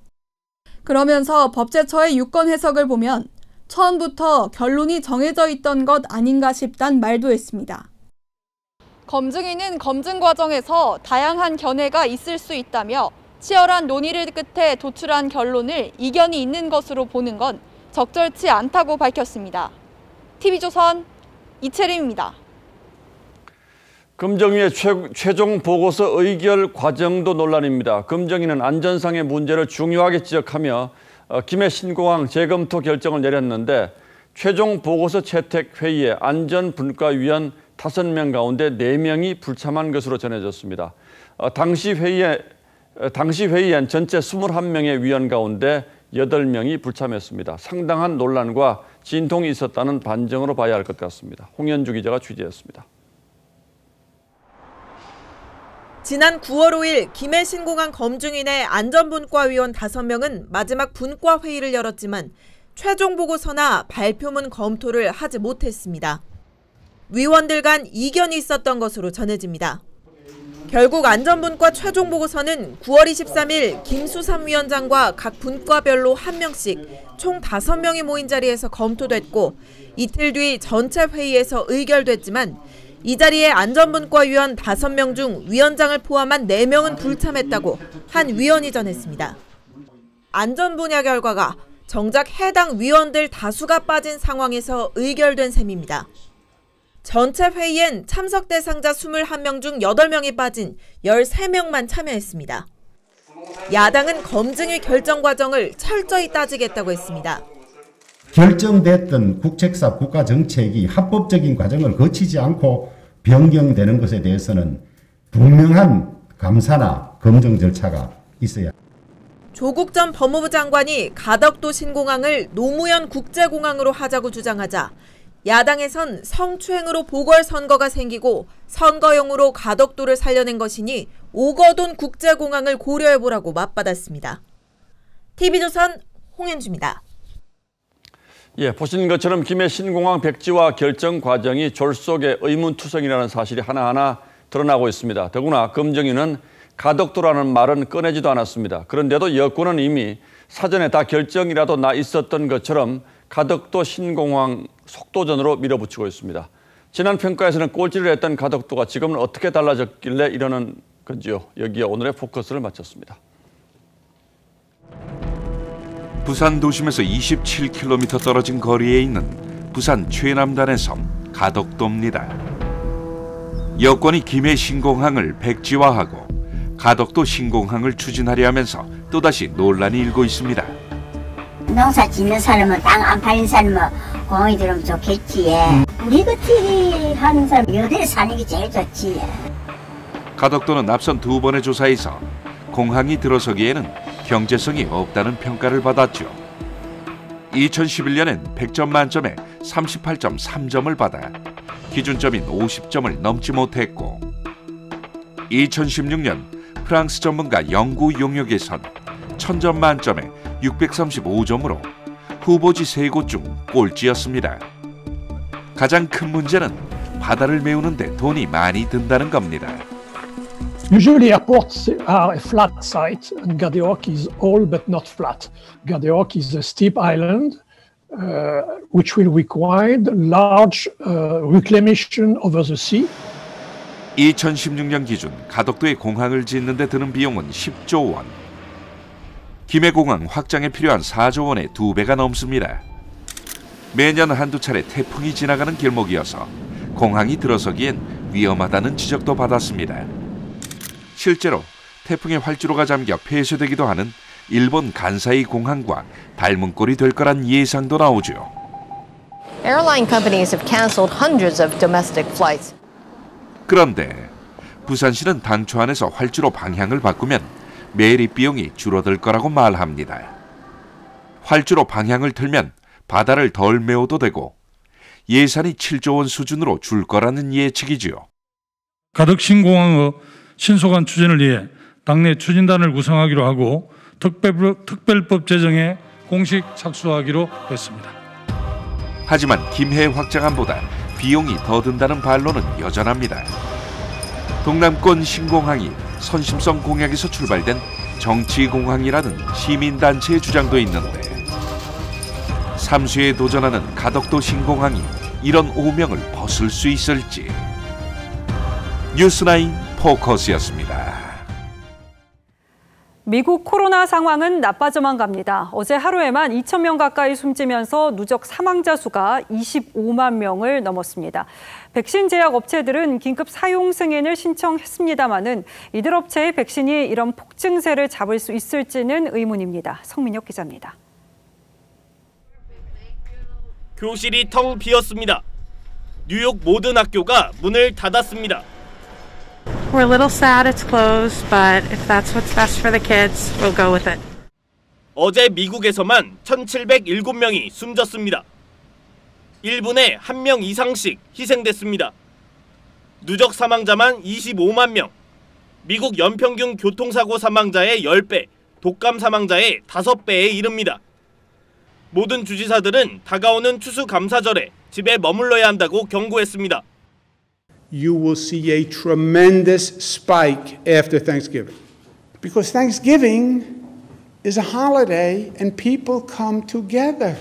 그러면서 법제처의 유권 해석을 보면 처음부터 결론이 정해져 있던 것 아닌가 싶단 말도 했습니다. 검증위는 검증 과정에서 다양한 견해가 있을 수 있다며 치열한 논의를 끝에 도출한 결론을 이견이 있는 것으로 보는 건 적절치 않다고 밝혔습니다. TV조선 이채림입니다. 검증위의 최종 보고서 의결 과정도 논란입니다. 검증위는 안전상의 문제를 중요하게 지적하며 김해 신공항 재검토 결정을 내렸는데 최종 보고서 채택 회의에 안전분과위원 5명 가운데 4명이 불참한 것으로 전해졌습니다. 당시 회의엔 전체 21명의 위원 가운데 8명이 불참했습니다. 상당한 논란과 진통이 있었다는 반증으로 봐야 할 것 같습니다. 홍현주 기자가 취재했습니다. 지난 9월 5일 김해 신공항 검증인의 안전분과위원 5명은 마지막 분과 회의를 열었지만 최종 보고서나 발표문 검토를 하지 못했습니다. 위원들 간 이견이 있었던 것으로 전해집니다. 결국 안전분과 최종 보고서는 9월 23일 김수삼 위원장과 각 분과별로 1명씩 총 5명이 모인 자리에서 검토됐고 이틀 뒤 전체 회의에서 의결됐지만 이 자리에 안전분과위원 5명 중 위원장을 포함한 4명은 불참했다고 한 위원이 전했습니다. 안전 분야 결과가 정작 해당 위원들 다수가 빠진 상황에서 의결된 셈입니다. 전체 회의엔 참석 대상자 21명 중 8명이 빠진 13명만 참여했습니다. 야당은 검증위 결정 과정을 철저히 따지겠다고 했습니다. 결정됐던 국책사 국가정책이 합법적인 과정을 거치지 않고 변경되는 것에 대해서는 분명한 감사나 검증 절차가 있어야 합니다. 조국 전 법무부 장관이 가덕도 신공항을 노무현 국제공항으로 하자고 주장하자 야당에선 성추행으로 보궐선거가 생기고 선거용으로 가덕도를 살려낸 것이니 오거돈 국제공항을 고려해보라고 맞받았습니다. TV조선 홍현주입니다. 예, 보신 것처럼 김해 신공항 백지화 결정 과정이 졸속의 의문투성이라는 사실이 하나하나 드러나고 있습니다. 더구나 검증위는 가덕도라는 말은 꺼내지도 않았습니다. 그런데도 여권은 이미 사전에 다 결정이라도 나 있었던 것처럼 가덕도 신공항 속도전으로 밀어붙이고 있습니다. 지난 평가에서는 꼴찌를 했던 가덕도가 지금은 어떻게 달라졌길래 이러는 건지요. 여기에 오늘의 포커스를 마쳤습니다. 부산 도심에서 27km 떨어진 거리에 있는 부산 최남단의 섬 가덕도입니다. 여권이 김해 신공항을 백지화하고 가덕도 신공항을 추진하려 하면서 또다시 논란이 일고 있습니다. 농사 짓는 사람은 땅 안 팔린 사람은 공항이 들어오면 좋겠지. 우리 같이 하는 사람 여대에 사는 게 제일 좋지. 가덕도는 앞선 2번의 조사에서 공항이 들어서기에는 경제성이 없다는 평가를 받았죠. 2011년엔 100점 만점에 38.3점을 받아 기준점인 50점을 넘지 못했고 2016년 프랑스 전문가 연구 용역에선 1000점 만점에 635점으로 후보지 3곳 중 꼴찌였습니다. 가장 큰 문제는 바다를 메우는데 돈이 많이 든다는 겁니다. Usually airports are a flat site and Gardeok is all but not flat. Gardeok is a steep island which will require large reclamation over the sea. 2016년 기준 가덕도에 공항을 짓는 데 드는 비용은 10조 원. 김해공항 확장에 필요한 4조 원의 2배가 넘습니다. 매년 한두 차례 태풍이 지나가는 길목이어서 공항이 들어서기엔 위험하다는 지적도 받았습니다. 실제로 태풍의 활주로가 잠겨 폐쇄되기도 하는 일본 간사이 공항과 닮은 꼴이 될 거란 예상도 나오죠. Airline companies have canceled hundreds of domestic flights. 그런데 부산시는 당초 안에서 활주로 방향을 바꾸면 매립 비용이 줄어들 거라고 말합니다. 활주로 방향을 틀면 바다를 덜 메워도 되고 예산이 7조 원 수준으로 줄 거라는 예측이지요. 가덕 신공항의 신속한 추진을 위해 당내 추진단을 구성하기로 하고 특별법 제정에 공식 착수하기로 했습니다. 하지만 김해 확장안보다 비용이 더 든다는 반론은 여전합니다. 동남권 신공항이 선심성 공약에서 출발된 정치공항이라는 시민단체의 주장도 있는데 삼수에 도전하는 가덕도 신공항이 이런 오명을 벗을 수 있을지. 뉴스나인 포커스였습니다. 미국 코로나 상황은 나빠져만 갑니다. 어제 하루에만 2,000명 가까이 숨지면서 누적 사망자 수가 25만 명을 넘었습니다. 백신 제약 업체들은 긴급 사용 승인을 신청했습니다마는 이들 업체의 백신이 이런 폭증세를 잡을 수 있을지는 의문입니다. 성민혁 기자입니다. 교실이 텅 비었습니다. 뉴욕 모든 학교가 문을 닫았습니다. We're a little sad it's closed, but if that's what's best for the kids, we'll go with it. 어제 미국에서만 1,707명이 숨졌습니다. 1분에 1명 이상씩 희생됐습니다. 누적 사망자만 25만 명. 미국 연평균 교통사고 사망자의 10배, 독감 사망자의 5배에 이릅니다. 모든 주지사들은 다가오는 추수감사절에 집에 머물러야 한다고 경고했습니다. You will see a tremendous spike after Thanksgiving. Because Thanksgiving is a holiday and people come together.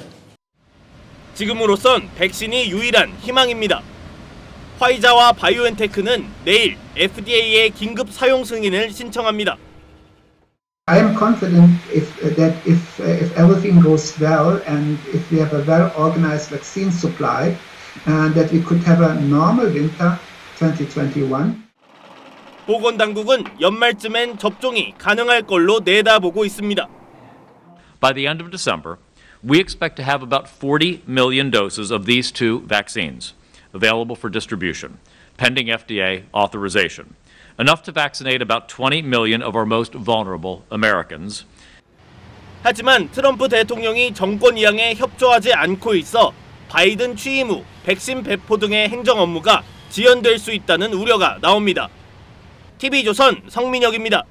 지금으로선 백신이 유일한 희망입니다. 화이자와 바이오엔테크는 내일 FDA에 긴급 사용 승인을 신청합니다. I am confident that if everything goes well and if we have a well-organized vaccine supply, that we could have a normal winter 2021. 보건당국은 연말쯤엔 접종이 가능할 걸로 내다보고 있습니다. By the end of December, we expect to have about 40 million doses of these two vaccines available for distribution, pending FDA authorization. Enough to vaccinate about 20 million of our most vulnerable Americans. 하지만 트럼프 대통령이 정권 이양에 협조하지 않고 있어 바이든 취임 후 백신 배포 등의 행정 업무가 지연될 수 있다는 우려가 나옵니다. TV조선 성민혁입니다.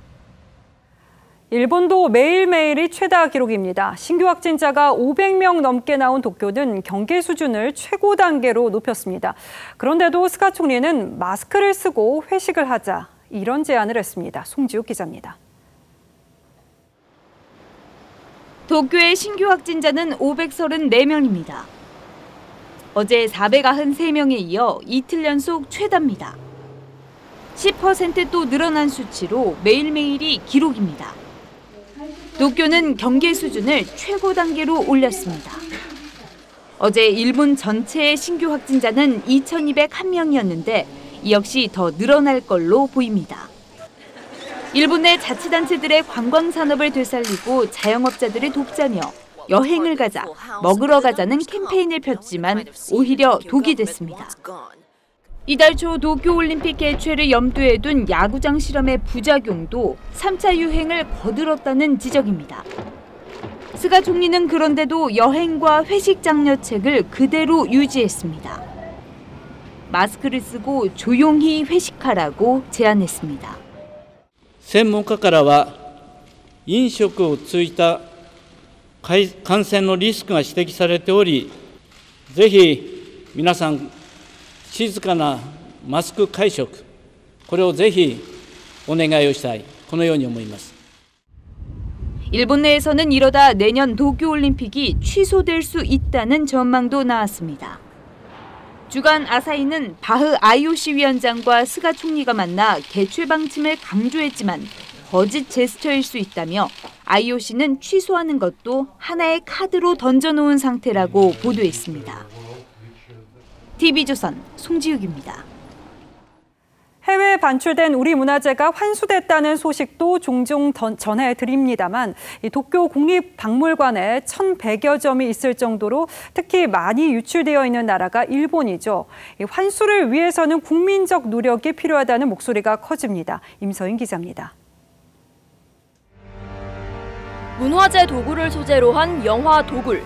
일본도 매일매일이 최다 기록입니다. 신규 확진자가 500명 넘게 나온 도쿄는 경계 수준을 최고 단계로 높였습니다. 그런데도 스가 총리는 마스크를 쓰고 회식을 하자 이런 제안을 했습니다. 송지욱 기자입니다. 도쿄의 신규 확진자는 534명입니다. 어제 493명에 이어 이틀 연속 최다입니다. 10% 또 늘어난 수치로 매일매일이 기록입니다. 도쿄는 경계 수준을 최고 단계로 올렸습니다. 어제 일본 전체의 신규 확진자는 2,201명이었는데 이 역시 더 늘어날 걸로 보입니다. 일본 내 자치단체들의 관광산업을 되살리고 자영업자들을 돕자며 여행을 가자, 먹으러 가자는 캠페인을 폈지만 오히려 독이 됐습니다. 이달 초 도쿄올림픽 개최를 염두에 둔 야구장 실험의 부작용도 3차 유행을 거들었다는 지적입니다. 스가 총리는 그런데도 여행과 회식 장려책을 그대로 유지했습니다. 마스크를 쓰고 조용히 회식하라고 제안했습니다. 専門家からは飲食を通じた感染のリスクが指摘されており、ぜひ皆さん静かなマスク会食、これをぜひお願いをしたい、このように思います。 일본 내에서는 이러다 내년 도쿄올림픽이 취소될 수 있다는 전망도 나왔습니다. 주간 아사히는 바흐 IOC 위원장과 스가 총리가 만나 개최 방침을 강조했지만 거짓 제스처일 수 있다며 IOC는 취소하는 것도 하나의 카드로 던져놓은 상태라고 보도했습니다. TV조선 송지욱입니다. 해외에 반출된 우리 문화재가 환수됐다는 소식도 종종 전해드립니다만 도쿄 국립박물관에 1,100여 점이 있을 정도로 특히 많이 유출되어 있는 나라가 일본이죠. 환수를 위해서는 국민적 노력이 필요하다는 목소리가 커집니다. 임서인 기자입니다. 문화재 도구를 소재로 한 영화 도굴.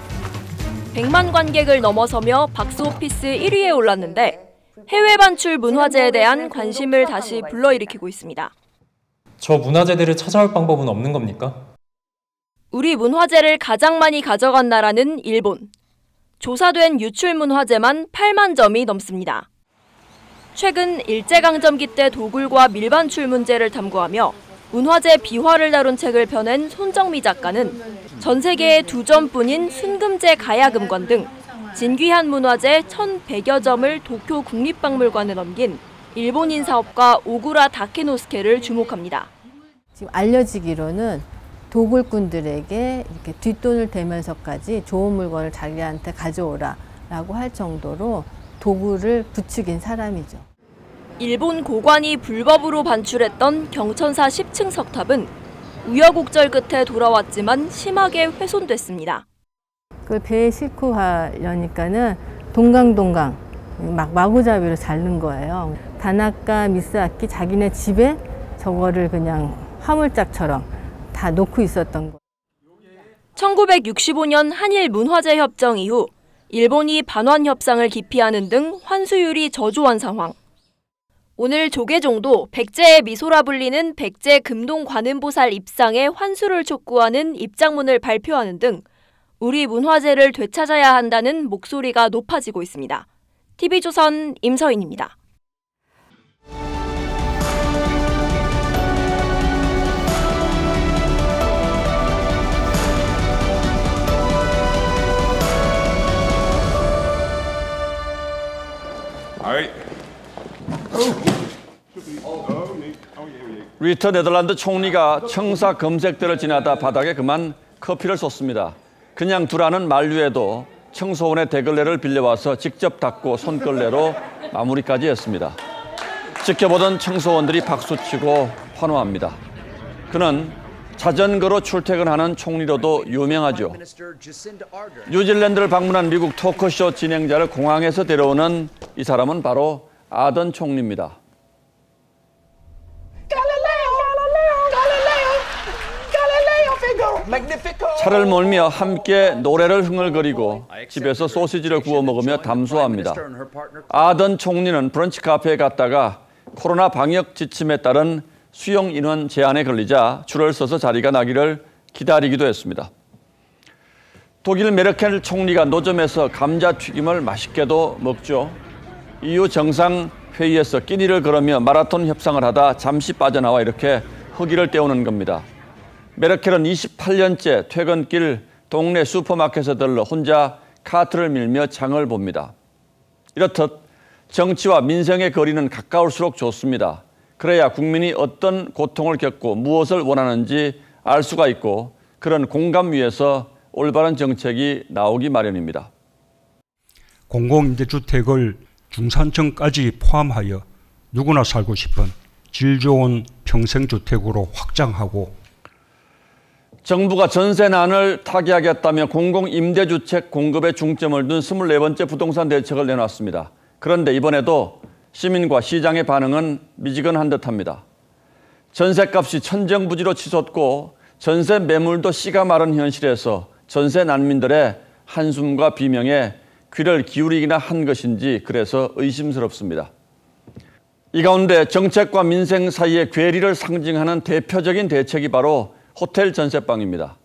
100만 관객을 넘어서며 박스오피스 1위에 올랐는데 해외 반출 문화재에 대한 관심을 다시 불러일으키고 있습니다. 저 문화재들을 찾아올 방법은 없는 겁니까? 우리 문화재를 가장 많이 가져간 나라는 일본. 조사된 유출 문화재만 8만 점이 넘습니다. 최근 일제강점기 때 도굴과 밀반출 문제를 탐구하며 문화재 비화를 다룬 책을 펴낸 손정미 작가는 전 세계에 2점뿐인 순금제 가야금관 등 진귀한 문화재 1,100여 점을 도쿄 국립박물관에 넘긴 일본인 사업가 오구라 다케노스케를 주목합니다. 지금 알려지기로는 도굴꾼들에게 이렇게 뒷돈을 대면서까지 좋은 물건을 자기한테 가져오라라고 할 정도로 도구를 부추긴 사람이죠. 일본 고관이 불법으로 반출했던 경천사 10층 석탑은 우여곡절 끝에 돌아왔지만 심하게 훼손됐습니다. 그걸 배에 싣고 가려니까는 동강 막 마구잡이로 자른 거예요. 다나카 미쓰아키 자기네 집에 저거를 그냥 화물짝처럼 다 놓고 있었던 거예요. 1965년 한일 문화재 협정 이후 일본이 반환 협상을 기피하는 등 환수율이 저조한 상황. 오늘 조계종도 백제의 미소라 불리는 백제 금동관음보살 입상에 환수를 촉구하는 입장문을 발표하는 등 우리 문화재를 되찾아야 한다는 목소리가 높아지고 있습니다. TV조선 임서인입니다. 리터 네덜란드 총리가 청사 검색대를 지나다 바닥에 그만 커피를 쏟습니다. 그냥 두라는 만류에도 청소원의 대걸레를 빌려와서 직접 닦고 손걸레로 마무리까지 했습니다. 지켜보던 청소원들이 박수치고 환호합니다. 그는 자전거로 출퇴근하는 총리로도 유명하죠. 뉴질랜드를 방문한 미국 토크쇼 진행자를 공항에서 데려오는 이 사람은 바로 아던 총리입니다. 차를 몰며 함께 노래를 흥얼거리고 집에서 소시지를 구워 먹으며 담소합니다. 아던 총리는 브런치 카페에 갔다가 코로나 방역 지침에 따른 수용 인원 제한에 걸리자 줄을 서서 자리가 나기를 기다리기도 했습니다. 독일 메르켈 총리가 노점에서 감자튀김을 맛있게도 먹죠. EU 정상회의에서 끼니를 걸으며 마라톤 협상을 하다 잠시 빠져나와 이렇게 허기를 때우는 겁니다. 메르켈은 28년째 퇴근길 동네 슈퍼마켓에 들러 혼자 카트를 밀며 장을 봅니다. 이렇듯 정치와 민생의 거리는 가까울수록 좋습니다. 그래야 국민이 어떤 고통을 겪고 무엇을 원하는지 알 수가 있고 그런 공감 위에서 올바른 정책이 나오기 마련입니다. 공공임대주택을 중산층까지 포함하여 누구나 살고 싶은 질 좋은 평생주택으로 확장하고 정부가 전세난을 타개하겠다며 공공임대주택 공급에 중점을 둔 24번째 부동산 대책을 내놨습니다. 그런데 이번에도 시민과 시장의 반응은 미지근한 듯합니다. 전세값이 천정부지로 치솟고 전세 매물도 씨가 마른 현실에서 전세 난민들의 한숨과 비명에 귀를 기울이기나 한 것인지 그래서 의심스럽습니다. 이 가운데 정책과 민생 사이의 괴리를 상징하는 대표적인 대책이 바로 호텔 전세방입니다.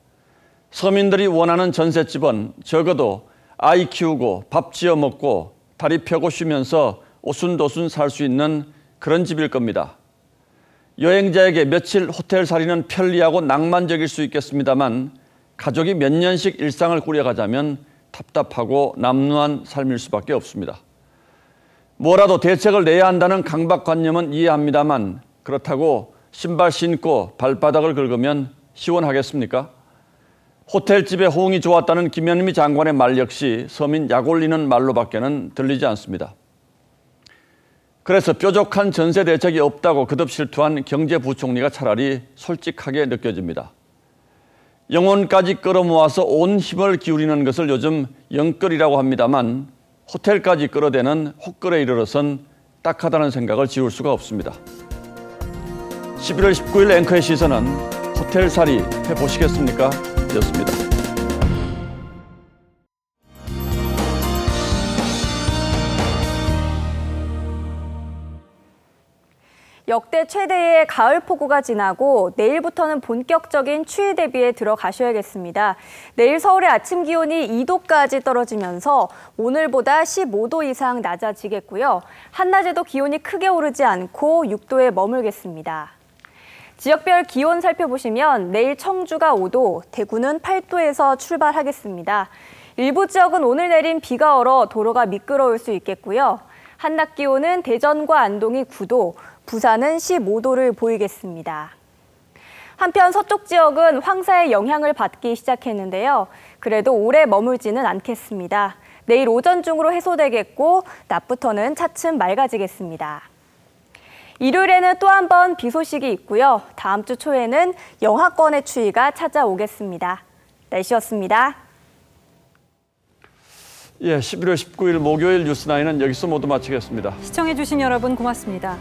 서민들이 원하는 전셋집은 적어도 아이 키우고 밥 지어 먹고 다리 펴고 쉬면서 오순도순 살 수 있는 그런 집일 겁니다. 여행자에게 며칠 호텔살이는 편리하고 낭만적일 수 있겠습니다만 가족이 몇 년씩 일상을 꾸려가자면 답답하고 남루한 삶일 수밖에 없습니다. 뭐라도 대책을 내야 한다는 강박관념은 이해합니다만 그렇다고 신발 신고 발바닥을 긁으면 시원하겠습니까? 호텔집에 호응이 좋았다는 김현미 장관의 말 역시 서민 약 올리는 말로밖에는 들리지 않습니다. 그래서 뾰족한 전세 대책이 없다고 거듭 실토한 경제부총리가 차라리 솔직하게 느껴집니다. 영혼까지 끌어모아서 온 힘을 기울이는 것을 요즘 영끌이라고 합니다만 호텔까지 끌어대는 혹끌에 이르러선 딱하다는 생각을 지울 수가 없습니다. 11월 19일 앵커의 시선은 호텔살이 해보시겠습니까? 였습니다. 역대 최대의 가을 폭우가 지나고 내일부터는 본격적인 추위 대비에 들어가셔야겠습니다. 내일 서울의 아침 기온이 2도까지 떨어지면서 오늘보다 15도 이상 낮아지겠고요. 한낮에도 기온이 크게 오르지 않고 6도에 머물겠습니다. 지역별 기온 살펴보시면 내일 청주가 5도, 대구는 8도에서 출발하겠습니다. 일부 지역은 오늘 내린 비가 얼어 도로가 미끄러울 수 있겠고요. 한낮 기온은 대전과 안동이 9도, 부산은 15도를 보이겠습니다. 한편 서쪽 지역은 황사의 영향을 받기 시작했는데요. 그래도 오래 머물지는 않겠습니다. 내일 오전 중으로 해소되겠고 낮부터는 차츰 맑아지겠습니다. 일요일에는 또 한 번 비 소식이 있고요. 다음 주 초에는 영하권의 추위가 찾아오겠습니다. 날씨였습니다. 11월 19일 목요일 뉴스9는 여기서 모두 마치겠습니다. 시청해주신 여러분 고맙습니다.